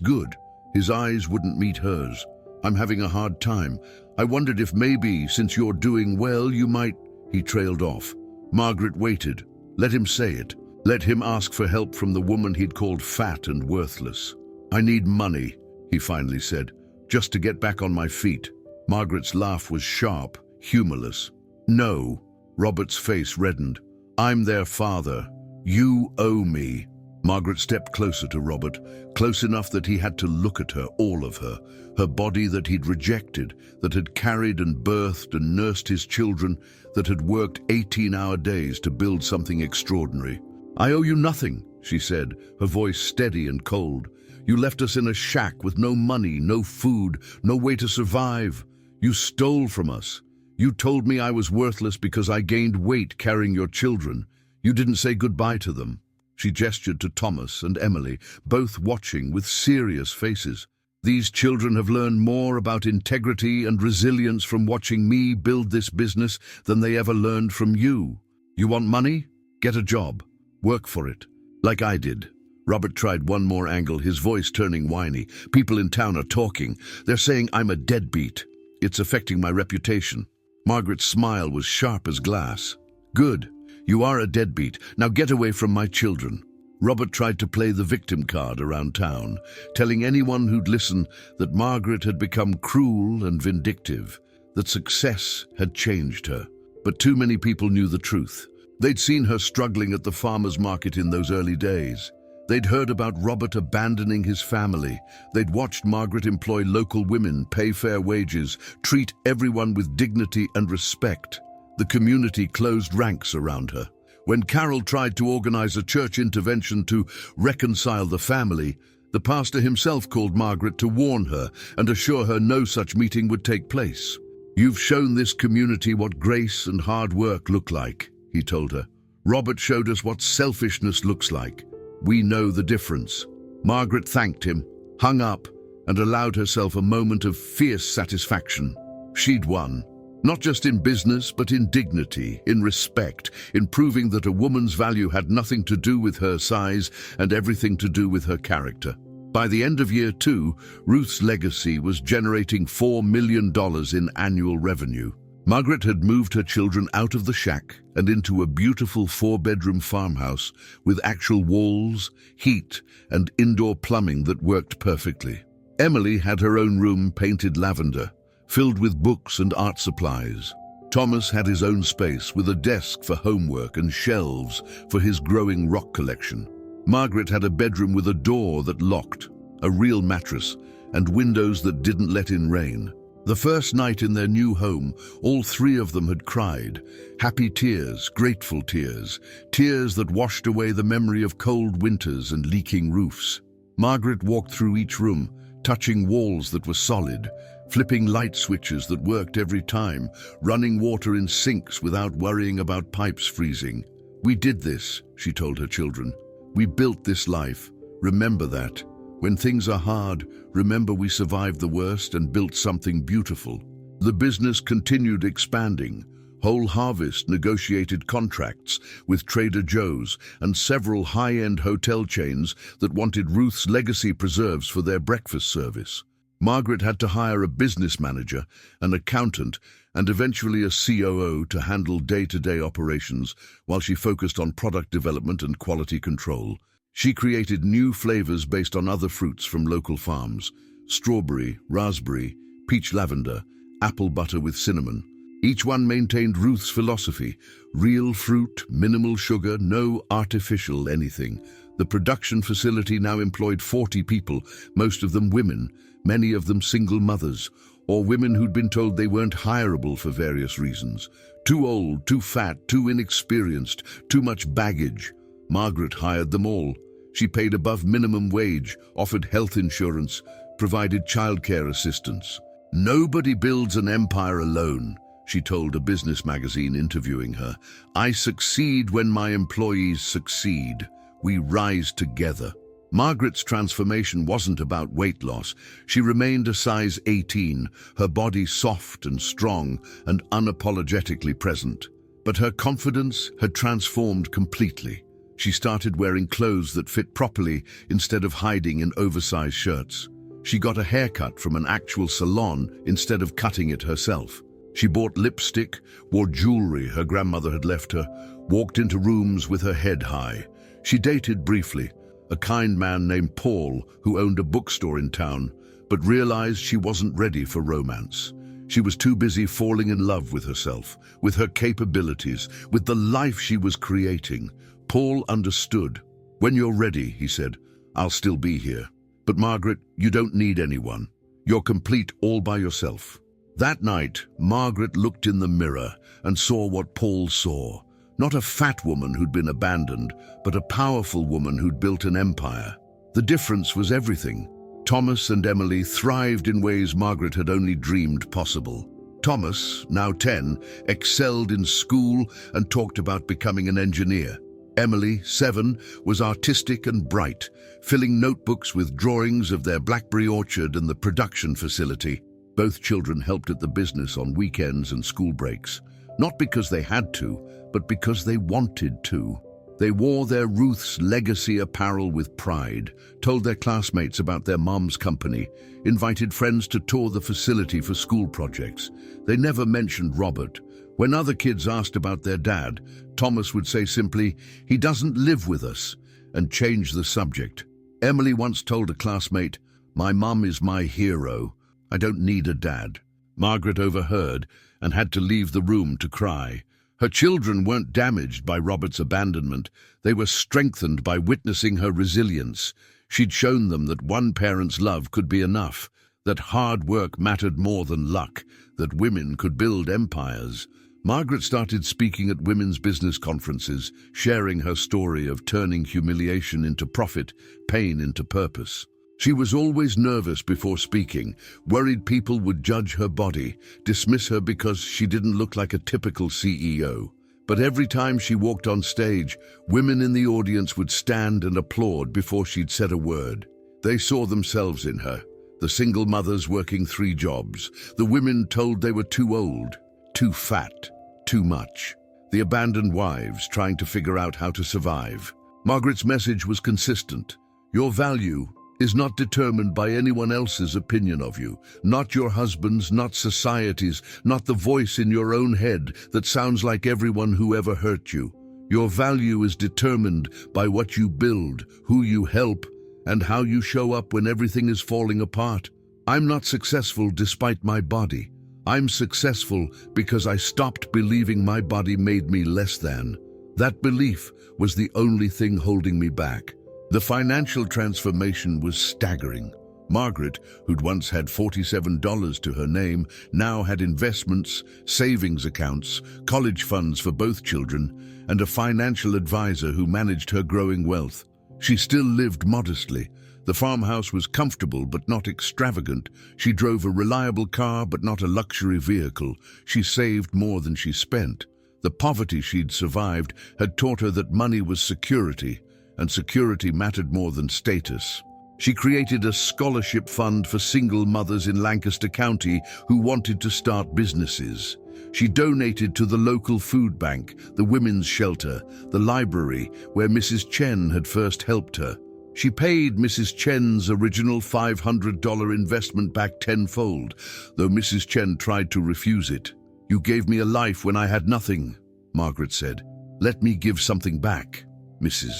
good." His eyes wouldn't meet hers. "I'm having a hard time. I wondered if maybe, since you're doing well, you might—" He trailed off. Margaret waited. Let him say it. Let him ask for help from the woman he'd called fat and worthless. "I need money," he finally said, "just to get back on my feet." Margaret's laugh was sharp, humorless. "No." Robert's face reddened. "I'm their father. You owe me." Margaret stepped closer to Robert, close enough that he had to look at her, all of her, her body that he'd rejected, that had carried and birthed and nursed his children, that had worked 18-hour days to build something extraordinary. "I owe you nothing," she said, her voice steady and cold. "You left us in a shack with no money, no food, no way to survive. You stole from us. You told me I was worthless because I gained weight carrying your children. You didn't say goodbye to them." She gestured to Thomas and Emily, both watching with serious faces. "These children have learned more about integrity and resilience from watching me build this business than they ever learned from you. You want money? Get a job. Work for it, like I did." Robert tried one more angle, his voice turning whiny. People in town are talking. They're saying I'm a deadbeat. It's affecting my reputation. Margaret's smile was sharp as glass. Good. You are a deadbeat. Now get away from my children. Robert tried to play the victim card around town, telling anyone who'd listen that Margaret had become cruel and vindictive, that success had changed her. But too many people knew the truth. They'd seen her struggling at the farmer's market in those early days. They'd heard about Robert abandoning his family. They'd watched Margaret employ local women, pay fair wages, treat everyone with dignity and respect. The community closed ranks around her. When Carol tried to organize a church intervention to reconcile the family, the pastor himself called Margaret to warn her and assure her no such meeting would take place. "You've shown this community what grace and hard work look like," he told her. "Robert showed us what selfishness looks like. We know the difference." Margaret thanked him, hung up, and allowed herself a moment of fierce satisfaction. She'd won. Not just in business, but in dignity, in respect, in proving that a woman's value had nothing to do with her size and everything to do with her character. By the end of year 2, Ruth's legacy was generating $4 million in annual revenue. Margaret had moved her children out of the shack and into a beautiful 4-bedroom farmhouse with actual walls, heat, and indoor plumbing that worked perfectly. Emily had her own room painted lavender, filled with books and art supplies. Thomas had his own space with a desk for homework and shelves for his growing rock collection. Margaret had a bedroom with a door that locked, a real mattress, and windows that didn't let in rain. The first night in their new home, all 3 of them had cried. Happy tears, grateful tears, tears that washed away the memory of cold winters and leaking roofs. Margaret walked through each room, touching walls that were solid, flipping light switches that worked every time, running water in sinks without worrying about pipes freezing. "We did this," she told her children. "We built this life. Remember that. When things are hard, remember we survived the worst and built something beautiful." The business continued expanding. Whole Harvest negotiated contracts with Trader Joe's and several high-end hotel chains that wanted Ruth's legacy preserves for their breakfast service. Margaret had to hire a business manager, an accountant, and eventually a COO to handle day-to-day operations while she focused on product development and quality control. She created new flavors based on other fruits from local farms: strawberry, raspberry, peach lavender, apple butter with cinnamon. Each one maintained Ruth's philosophy: real fruit, minimal sugar, no artificial anything. The production facility now employed 40 people, most of them women, many of them single mothers, or women who'd been told they weren't hireable for various reasons. Too old, too fat, too inexperienced, too much baggage. Margaret hired them all. She paid above minimum wage, offered health insurance, provided childcare assistance. "Nobody builds an empire alone," she told a business magazine interviewing her. "I succeed when my employees succeed. We rise together." Margaret's transformation wasn't about weight loss. She remained a size 18, her body soft and strong and unapologetically present. But her confidence had transformed completely. She started wearing clothes that fit properly instead of hiding in oversized shirts. She got a haircut from an actual salon instead of cutting it herself. She bought lipstick, wore jewelry her grandmother had left her, walked into rooms with her head high. She dated briefly a kind man named Paul who owned a bookstore in town, but realized she wasn't ready for romance. She was too busy falling in love with herself, with her capabilities, with the life she was creating. Paul understood. "When you're ready," he said, "I'll still be here. But Margaret, you don't need anyone. You're complete all by yourself." That night, Margaret looked in the mirror and saw what Paul saw. Not a fat woman who'd been abandoned, but a powerful woman who'd built an empire. The difference was everything. Thomas and Emily thrived in ways Margaret had only dreamed possible. Thomas, now 10, excelled in school and talked about becoming an engineer. Emily, 7, was artistic and bright, filling notebooks with drawings of their blackberry orchard and the production facility. Both children helped at the business on weekends and school breaks, not because they had to, but because they wanted to. They wore their Ruth's legacy apparel with pride, told their classmates about their mom's company, invited friends to tour the facility for school projects. They never mentioned Robert. When other kids asked about their dad, Thomas would say simply, "He doesn't live with us," and change the subject. Emily once told a classmate, "My mum is my hero. I don't need a dad." Margaret overheard and had to leave the room to cry. Her children weren't damaged by Robert's abandonment. They were strengthened by witnessing her resilience. She'd shown them that one parent's love could be enough, that hard work mattered more than luck, that women could build empires. Margaret started speaking at women's business conferences, sharing her story of turning humiliation into profit, pain into purpose. She was always nervous before speaking, worried people would judge her body, dismiss her because she didn't look like a typical CEO. But every time she walked on stage, women in the audience would stand and applaud before she'd said a word. They saw themselves in her. The single mothers working 3 jobs, the women told they were too old, too fat, too much. The abandoned wives trying to figure out how to survive. Margaret's message was consistent. Your value is not determined by anyone else's opinion of you, not your husband's, not society's, not the voice in your own head that sounds like everyone who ever hurt you. Your value is determined by what you build, who you help, and how you show up when everything is falling apart. I'm not successful despite my body. I'm successful because I stopped believing my body made me less than. That belief was the only thing holding me back. The financial transformation was staggering. Margaret, who'd once had $47 to her name, now had investments, savings accounts, college funds for both children, and a financial advisor who managed her growing wealth. She still lived modestly. The farmhouse was comfortable but not extravagant. She drove a reliable car but not a luxury vehicle. She saved more than she spent. The poverty she'd survived had taught her that money was security, and security mattered more than status. She created a scholarship fund for single mothers in Lancaster County who wanted to start businesses. She donated to the local food bank, the women's shelter, the library where Mrs. Chen had first helped her. She paid Mrs. Chen's original $500 investment back tenfold, though Mrs. Chen tried to refuse it. "You gave me a life when I had nothing," Margaret said. "Let me give something back." Mrs.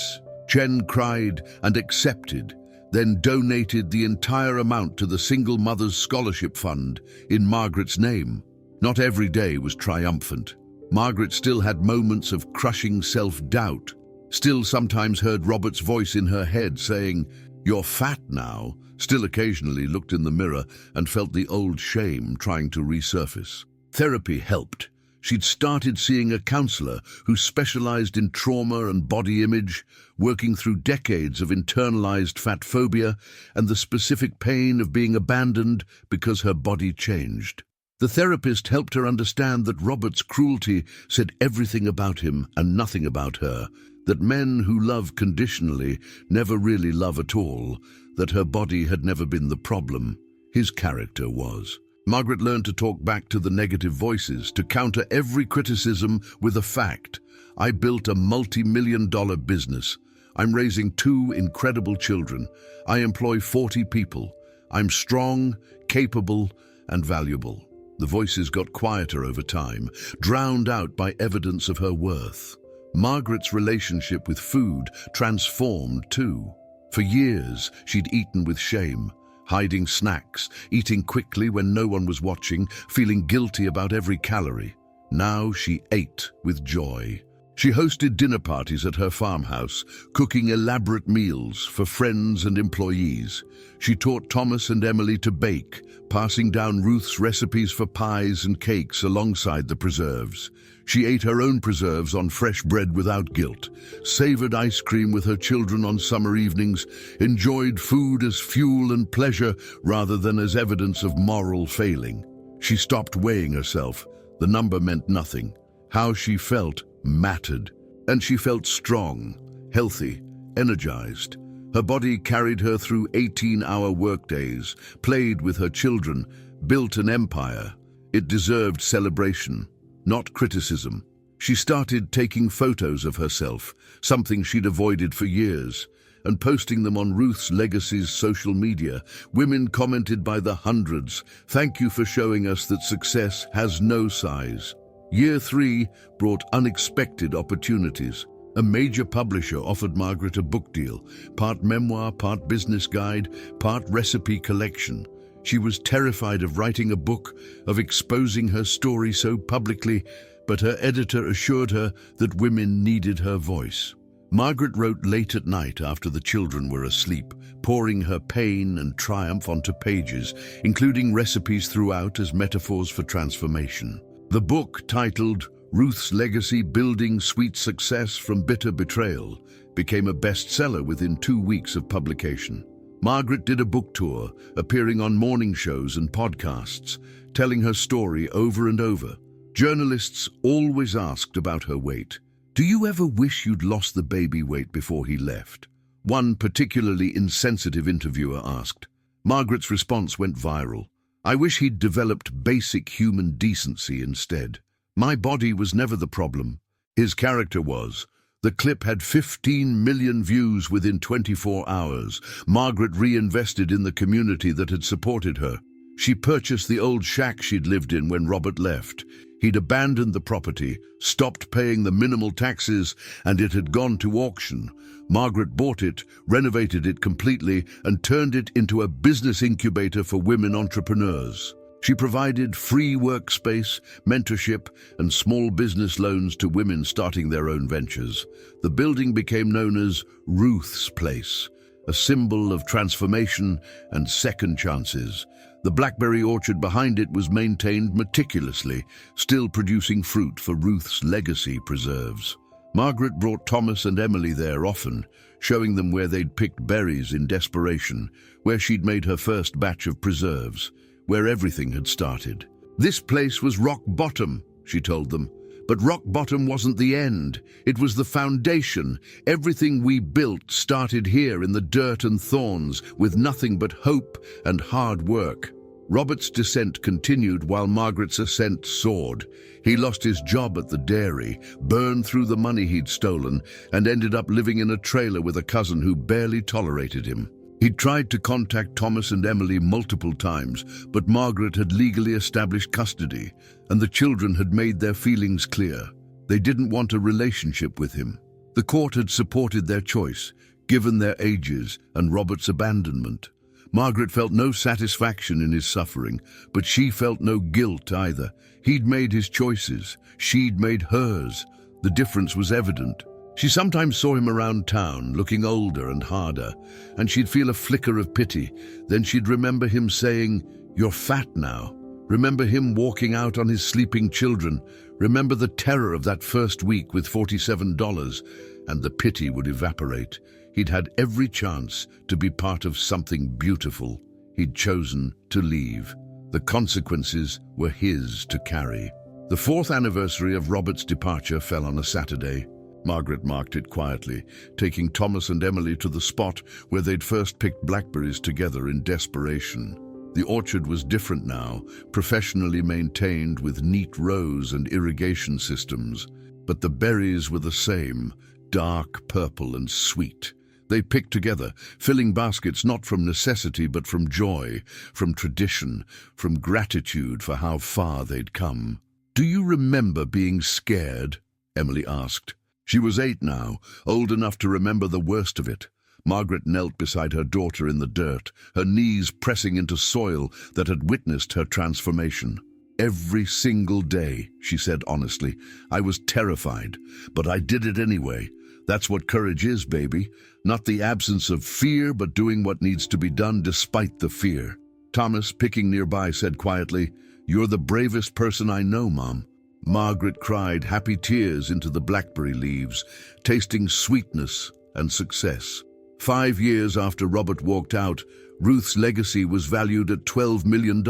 Chen cried and accepted, then donated the entire amount to the Single Mothers Scholarship Fund in Margaret's name. Not every day was triumphant. Margaret still had moments of crushing self-doubt, still sometimes heard Robert's voice in her head saying, "You're fat now," still occasionally looked in the mirror and felt the old shame trying to resurface. Therapy helped. She'd started seeing a counselor who specialized in trauma and body image, working through decades of internalized fat phobia and the specific pain of being abandoned because her body changed. The therapist helped her understand that Robert's cruelty said everything about him and nothing about her, that men who love conditionally never really love at all, that her body had never been the problem. His character was. Margaret learned to talk back to the negative voices, to counter every criticism with a fact. "I built a multi-million-dollar business. I'm raising 2 incredible children. I employ 40 people. I'm strong, capable, and valuable." The voices got quieter over time, drowned out by evidence of her worth. Margaret's relationship with food transformed too. For years, she'd eaten with shame, hiding snacks, eating quickly when no one was watching, feeling guilty about every calorie. Now she ate with joy. She hosted dinner parties at her farmhouse, cooking elaborate meals for friends and employees. She taught Thomas and Emily to bake, passing down Ruth's recipes for pies and cakes alongside the preserves. She ate her own preserves on fresh bread without guilt, savored ice cream with her children on summer evenings, enjoyed food as fuel and pleasure rather than as evidence of moral failing. She stopped weighing herself. The number meant nothing. How she felt mattered, and she felt strong, healthy, energized. Her body carried her through 18-hour workdays, played with her children, built an empire. It deserved celebration, not criticism. She started taking photos of herself, something she'd avoided for years, and posting them on Ruth's Legacy's social media. Women commented by the hundreds, "Thank you for showing us that success has no size." Year 3 brought unexpected opportunities. A major publisher offered Margaret a book deal, part memoir, part business guide, part recipe collection. She was terrified of writing a book, of exposing her story so publicly, but her editor assured her that women needed her voice. Margaret wrote late at night after the children were asleep, pouring her pain and triumph onto pages, including recipes throughout as metaphors for transformation. The book, titled Ruth's Legacy: Building Sweet Success from Bitter Betrayal, became a bestseller within 2 weeks of publication. Margaret did a book tour, appearing on morning shows and podcasts, telling her story over and over. Journalists always asked about her weight. "Do you ever wish you'd lost the baby weight before he left?" One particularly insensitive interviewer asked. Margaret's response went viral. "I wish he'd developed basic human decency instead. My body was never the problem. His character was." The clip had 15 million views within 24 hours. Margaret reinvested in the community that had supported her. She purchased the old shack she'd lived in when Robert left. He'd abandoned the property, stopped paying the minimal taxes, and it had gone to auction. Margaret bought it, renovated it completely, and turned it into a business incubator for women entrepreneurs. She provided free workspace, mentorship, and small business loans to women starting their own ventures. The building became known as Ruth's Place, a symbol of transformation and second chances. The blackberry orchard behind it was maintained meticulously, still producing fruit for Ruth's Legacy preserves. Margaret brought Thomas and Emily there often, showing them where they'd picked berries in desperation, where she'd made her first batch of preserves, where everything had started. "This place was rock bottom," she told them. "But rock bottom wasn't the end. It was the foundation. Everything we built started here in the dirt and thorns, with nothing but hope and hard work." Robert's descent continued while Margaret's ascent soared. He lost his job at the dairy, burned through the money he'd stolen, and ended up living in a trailer with a cousin who barely tolerated him. He'd tried to contact Thomas and Emily multiple times, but Margaret had legally established custody, and the children had made their feelings clear. They didn't want a relationship with him. The court had supported their choice, given their ages and Robert's abandonment. Margaret felt no satisfaction in his suffering, but she felt no guilt either. He'd made his choices. She'd made hers. The difference was evident. She sometimes saw him around town, looking older and harder, and she'd feel a flicker of pity. Then she'd remember him saying, "You're fat now." Remember him walking out on his sleeping children. Remember the terror of that first week with $47, and the pity would evaporate. He'd had every chance to be part of something beautiful. He'd chosen to leave. The consequences were his to carry. The 4th anniversary of Robert's departure fell on a Saturday. Margaret marked it quietly, taking Thomas and Emily to the spot where they'd first picked blackberries together in desperation. The orchard was different now, professionally maintained with neat rows and irrigation systems. But the berries were the same, dark purple and sweet. They picked together, filling baskets not from necessity but from joy, from tradition, from gratitude for how far they'd come. "Do you remember being scared?" Emily asked. She was 8 now, old enough to remember the worst of it. Margaret knelt beside her daughter in the dirt, her knees pressing into soil that had witnessed her transformation. "Every single day," she said honestly. "I was terrified, but I did it anyway. That's what courage is, baby. Not the absence of fear, but doing what needs to be done despite the fear." Thomas, picking nearby, said quietly, "You're the bravest person I know, Mom." Margaret cried happy tears into the blackberry leaves, tasting sweetness and success. 5 years after Robert walked out, Ruth's legacy was valued at $12 million.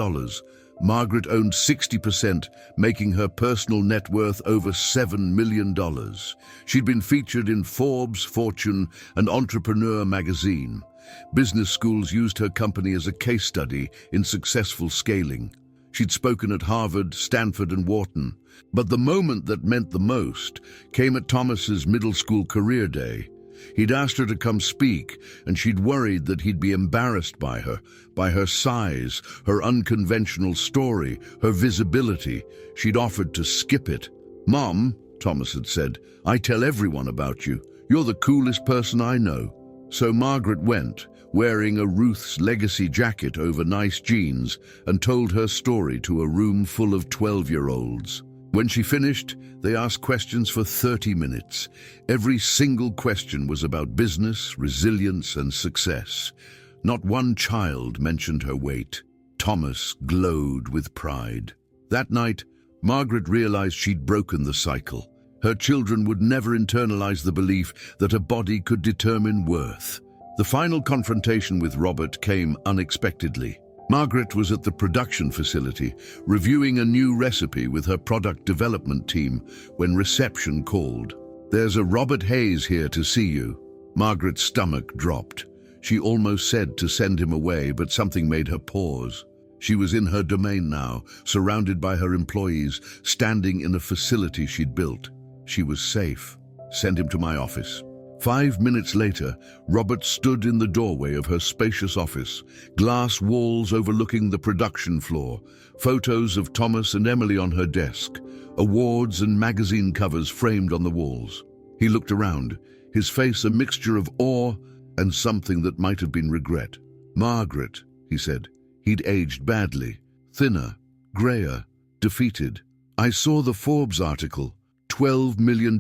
Margaret owned 60%, making her personal net worth over $7 million. She'd been featured in Forbes, Fortune, and Entrepreneur magazine. Business schools used her company as a case study in successful scaling. She'd spoken at Harvard, Stanford, and Wharton. But the moment that meant the most came at Thomas's middle school career day. He'd asked her to come speak, and she'd worried that he'd be embarrassed by her size, her unconventional story, her visibility. She'd offered to skip it. "Mom," Thomas had said, "I tell everyone about you. You're the coolest person I know." So Margaret went, wearing a Ruth's Legacy jacket over nice jeans, and told her story to a room full of 12-year-olds. When she finished, they asked questions for 30 minutes. Every single question was about business, resilience, and success. Not one child mentioned her weight. Thomas glowed with pride. That night, Margaret realized she'd broken the cycle. Her children would never internalize the belief that a body could determine worth. The final confrontation with Robert came unexpectedly. Margaret was at the production facility, reviewing a new recipe with her product development team, when reception called. "There's a Robert Hayes here to see you." Margaret's stomach dropped. She almost said to send him away, but something made her pause. She was in her domain now, surrounded by her employees, standing in a facility she'd built. She was safe. "Send him to my office." 5 minutes later, Robert stood in the doorway of her spacious office, glass walls overlooking the production floor, photos of Thomas and Emily on her desk, awards and magazine covers framed on the walls. He looked around, his face a mixture of awe and something that might have been regret. "Margaret," he said. He'd aged badly, thinner, grayer, defeated. "I saw the Forbes article, $12 million.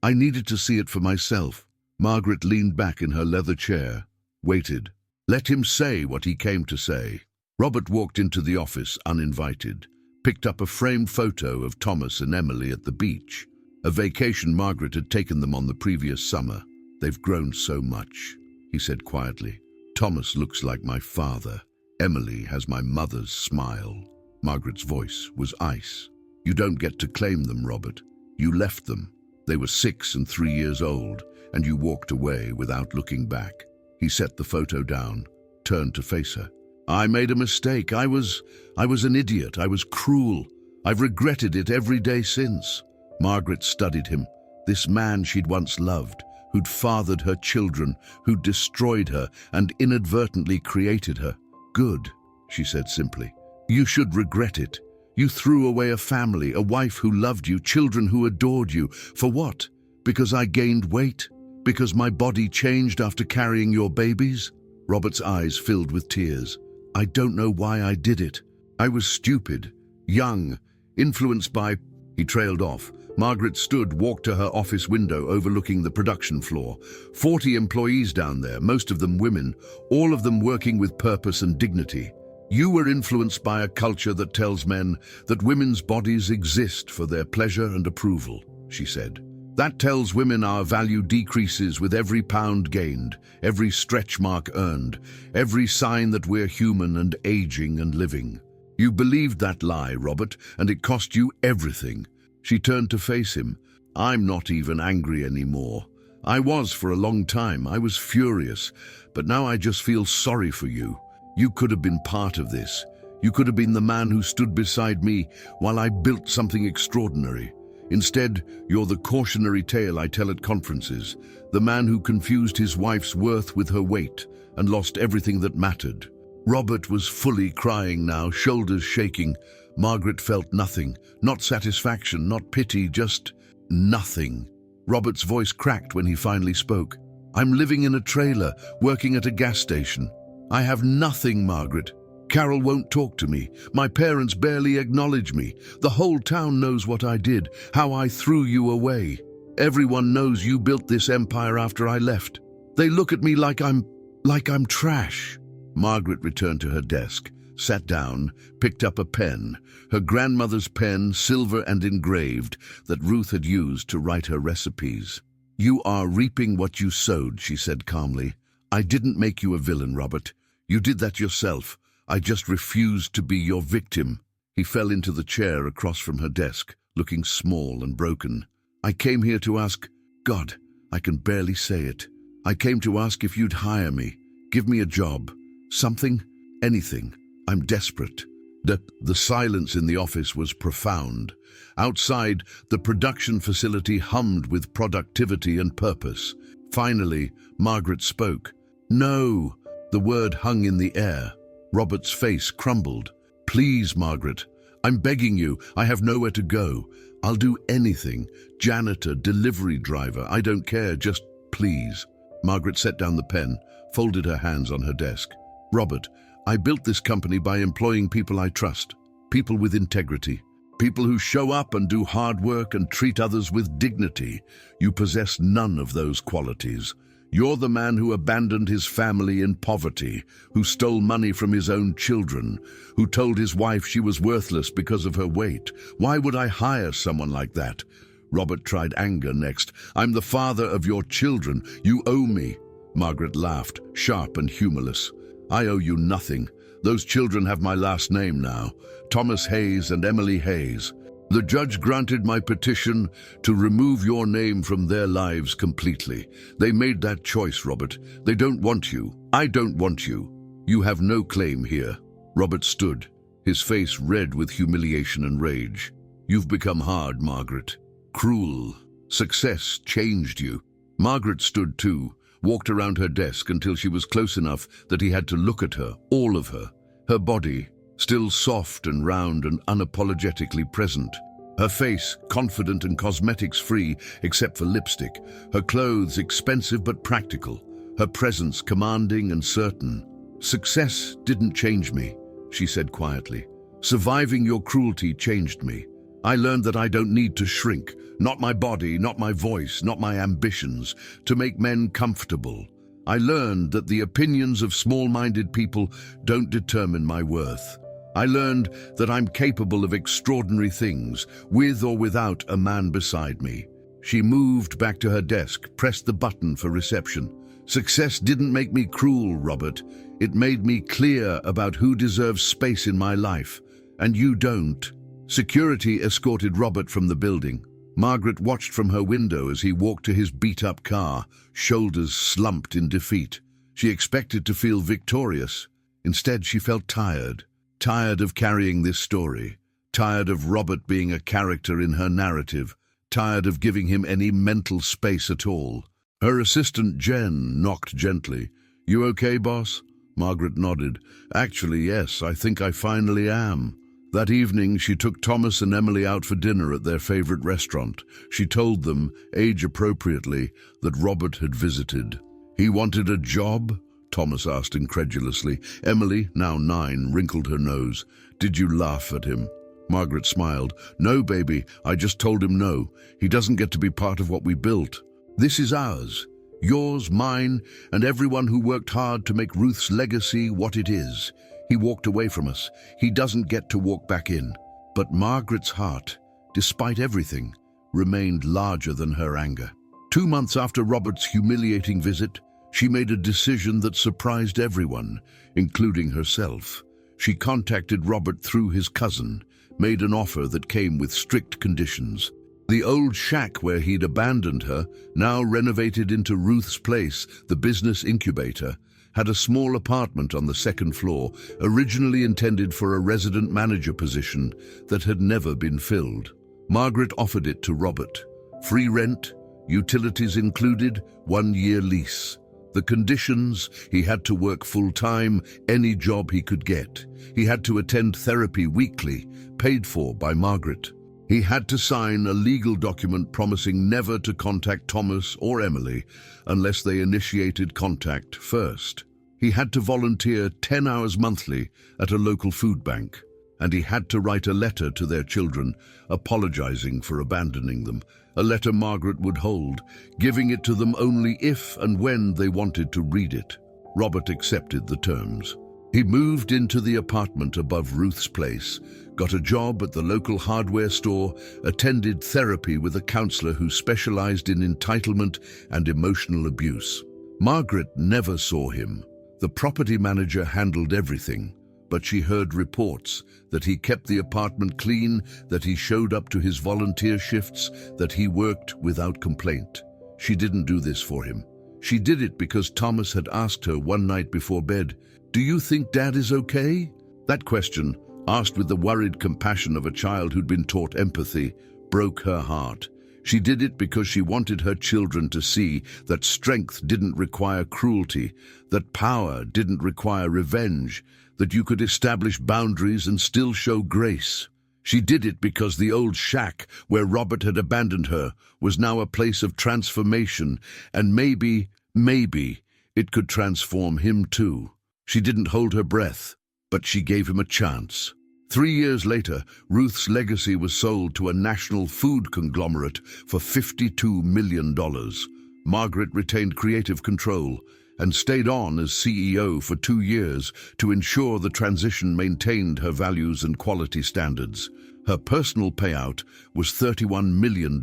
I needed to see it for myself." Margaret leaned back in her leather chair, waited. Let him say what he came to say. Robert walked into the office uninvited, picked up a framed photo of Thomas and Emily at the beach, a vacation Margaret had taken them on the previous summer. "They've grown so much," he said quietly. "Thomas looks like my father. Emily has my mother's smile." Margaret's voice was ice. "You don't get to claim them, Robert. You left them. They were 6 and 3 years old, and you walked away without looking back." He set the photo down, turned to face her. "I made a mistake. I was an idiot. I was cruel. I've regretted it every day since." Margaret studied him, this man she'd once loved, who'd fathered her children, who'd destroyed her and inadvertently created her. "Good," she said simply. "You should regret it. You threw away a family, a wife who loved you, children who adored you. For what? Because I gained weight? Because my body changed after carrying your babies?" Robert's eyes filled with tears. "I don't know why I did it. I was stupid, young, influenced by—" He trailed off. Margaret stood, walked to her office window overlooking the production floor. 40 employees down there, most of them women, all of them working with purpose and dignity. "You were influenced by a culture that tells men that women's bodies exist for their pleasure and approval," she said. "That tells women our value decreases with every pound gained, every stretch mark earned, every sign that we're human and aging and living. You believed that lie, Robert, and it cost you everything." She turned to face him. "I'm not even angry anymore. I was for a long time. I was furious, but now I just feel sorry for you. You could have been part of this. You could have been the man who stood beside me while I built something extraordinary. Instead, you're the cautionary tale I tell at conferences, the man who confused his wife's worth with her weight and lost everything that mattered." Robert was fully crying now, shoulders shaking. Margaret felt nothing, not satisfaction, not pity, just nothing. Robert's voice cracked when he finally spoke. "I'm living in a trailer, working at a gas station. I have nothing, Margaret. Carol won't talk to me. My parents barely acknowledge me. The whole town knows what I did, how I threw you away. Everyone knows you built this empire after I left. They look at me like I'm trash." Margaret returned to her desk, sat down, picked up a pen, her grandmother's pen, silver and engraved, that Ruth had used to write her recipes. "You are reaping what you sowed," she said calmly. "I didn't make you a villain, Robert. You did that yourself. I just refused to be your victim." He fell into the chair across from her desk, looking small and broken. "I came here to ask— God, I can barely say it. I came to ask if you'd hire me, give me a job, something, anything. I'm desperate. The silence in the office was profound. Outside, the production facility hummed with productivity and purpose. Finally, Margaret spoke. "No." The word hung in the air. Robert's face crumbled. "Please, Margaret, I'm begging you. I have nowhere to go. I'll do anything. Janitor, delivery driver, I don't care, just please." Margaret set down the pen, folded her hands on her desk. "Robert, I built this company by employing people I trust, people with integrity, people who show up and do hard work and treat others with dignity. You possess none of those qualities. You're the man who abandoned his family in poverty, who stole money from his own children, who told his wife she was worthless because of her weight. Why would I hire someone like that?" Robert tried anger next. "I'm the father of your children. You owe me." Margaret laughed, sharp and humorless. "I owe you nothing. Those children have my last name now, Thomas Hayes and Emily Hayes. The judge granted my petition to remove your name from their lives completely. They made that choice, Robert. They don't want you. I don't want you. You have no claim here." Robert stood, his face red with humiliation and rage. "You've become hard, Margaret. Cruel. Success changed you." Margaret stood too, walked around her desk until she was close enough that he had to look at her, all of her. Her body, still soft and round and unapologetically present. Her face, confident and cosmetics-free except for lipstick. Her clothes, expensive but practical. Her presence, commanding and certain. "Success didn't change me," she said quietly. "Surviving your cruelty changed me. I learned that I don't need to shrink, not my body, not my voice, not my ambitions, to make men comfortable. I learned that the opinions of small-minded people don't determine my worth. I learned that I'm capable of extraordinary things, with or without a man beside me." She moved back to her desk, pressed the button for reception. "Success didn't make me cruel, Robert. It made me clear about who deserves space in my life, and you don't." Security escorted Robert from the building. Margaret watched from her window as he walked to his beat-up car, shoulders slumped in defeat. She expected to feel victorious. Instead, she felt tired. Tired of carrying this story. Tired of Robert being a character in her narrative. Tired of giving him any mental space at all. Her assistant, Jen, knocked gently. "You okay, boss?" Margaret nodded. "Actually, yes, I think I finally am." That evening, she took Thomas and Emily out for dinner at their favorite restaurant. She told them, age-appropriately, that Robert had visited. "He wanted a job?" Thomas asked incredulously. Emily, now 9, wrinkled her nose. "Did you laugh at him?" Margaret smiled. "No, baby, I just told him no. He doesn't get to be part of what we built. This is ours. Yours, mine, and everyone who worked hard to make Ruth's legacy what it is. He walked away from us. He doesn't get to walk back in." But Margaret's heart, despite everything, remained larger than her anger. 2 months after Robert's humiliating visit, she made a decision that surprised everyone, including herself. She contacted Robert through his cousin, made an offer that came with strict conditions. The old shack where he'd abandoned her, now renovated into Ruth's Place, the business incubator, had a small apartment on the 2nd floor, originally intended for a resident manager position that had never been filled. Margaret offered it to Robert. Free rent, utilities included, 1-year lease. The conditions: he had to work full-time, any job he could get. He had to attend therapy weekly, paid for by Margaret. He had to sign a legal document promising never to contact Thomas or Emily unless they initiated contact first. He had to volunteer 10 hours monthly at a local food bank, and he had to write a letter to their children, apologizing for abandoning them, a letter Margaret would hold, giving it to them only if and when they wanted to read it. Robert accepted the terms. He moved into the apartment above Ruth's Place, got a job at the local hardware store, attended therapy with a counselor who specialized in entitlement and emotional abuse. Margaret never saw him. The property manager handled everything, but she heard reports that he kept the apartment clean, that he showed up to his volunteer shifts, that he worked without complaint. She didn't do this for him. She did it because Thomas had asked her one night before bed, "Do you think Dad is okay?" That question, asked with the worried compassion of a child who'd been taught empathy, broke her heart. She did it because she wanted her children to see that strength didn't require cruelty, that power didn't require revenge, that you could establish boundaries and still show grace. She did it because the old shack where Robert had abandoned her was now a place of transformation, and maybe it could transform him too. She didn't hold her breath, but she gave him a chance. 3 years later, Ruth's legacy was sold to a national food conglomerate for $52 million. Margaret retained creative control and stayed on as CEO for 2 years to ensure the transition maintained her values and quality standards. Her personal payout was $31 million.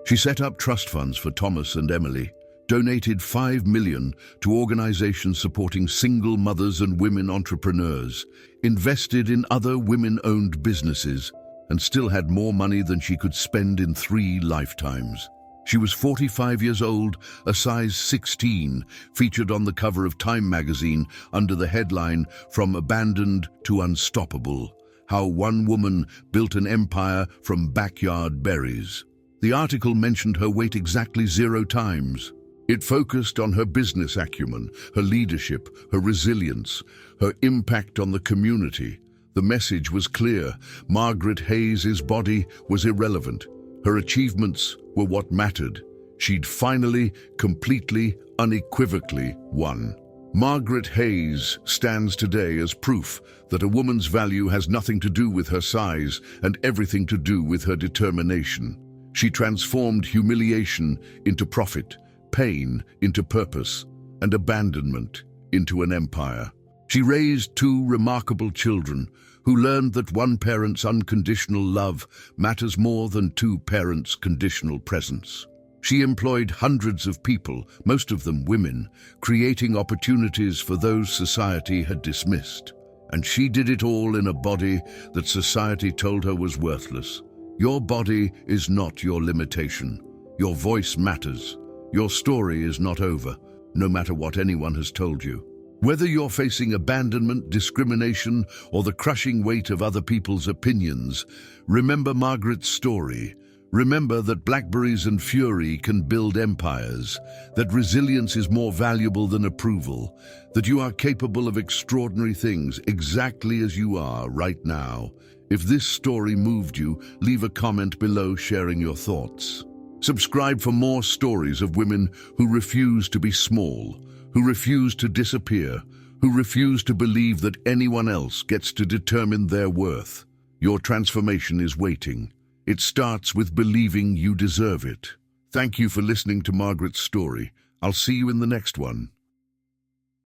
She set up trust funds for Thomas and Emily, donated $5 million to organizations supporting single mothers and women entrepreneurs, invested in other women-owned businesses, and still had more money than she could spend in 3 lifetimes. She was 45 years old, a size 16, featured on the cover of Time magazine under the headline, "From Abandoned to Unstoppable: How One Woman Built an Empire from Backyard Berries." The article mentioned her weight exactly 0 times. It focused on her business acumen, her leadership, her resilience, her impact on the community. The message was clear. Margaret Hayes' body was irrelevant. Her achievements were what mattered. She'd finally, completely, unequivocally won. Margaret Hayes stands today as proof that a woman's value has nothing to do with her size and everything to do with her determination. She transformed humiliation into profit, pain into purpose, and abandonment into an empire. She raised 2 remarkable children who learned that one parent's unconditional love matters more than 2 parents' conditional presence. She employed hundreds of people, most of them women, creating opportunities for those society had dismissed. And she did it all in a body that society told her was worthless. Your body is not your limitation. Your voice matters. Your story is not over, no matter what anyone has told you. Whether you're facing abandonment, discrimination, or the crushing weight of other people's opinions, remember Margaret's story. Remember that blackberries and fury can build empires, that resilience is more valuable than approval, that you are capable of extraordinary things exactly as you are right now. If this story moved you, leave a comment below sharing your thoughts. Subscribe for more stories of women who refuse to be small, who refuse to disappear, who refuse to believe that anyone else gets to determine their worth. Your transformation is waiting. It starts with believing you deserve it. Thank you for listening to Margaret's story. I'll see you in the next one.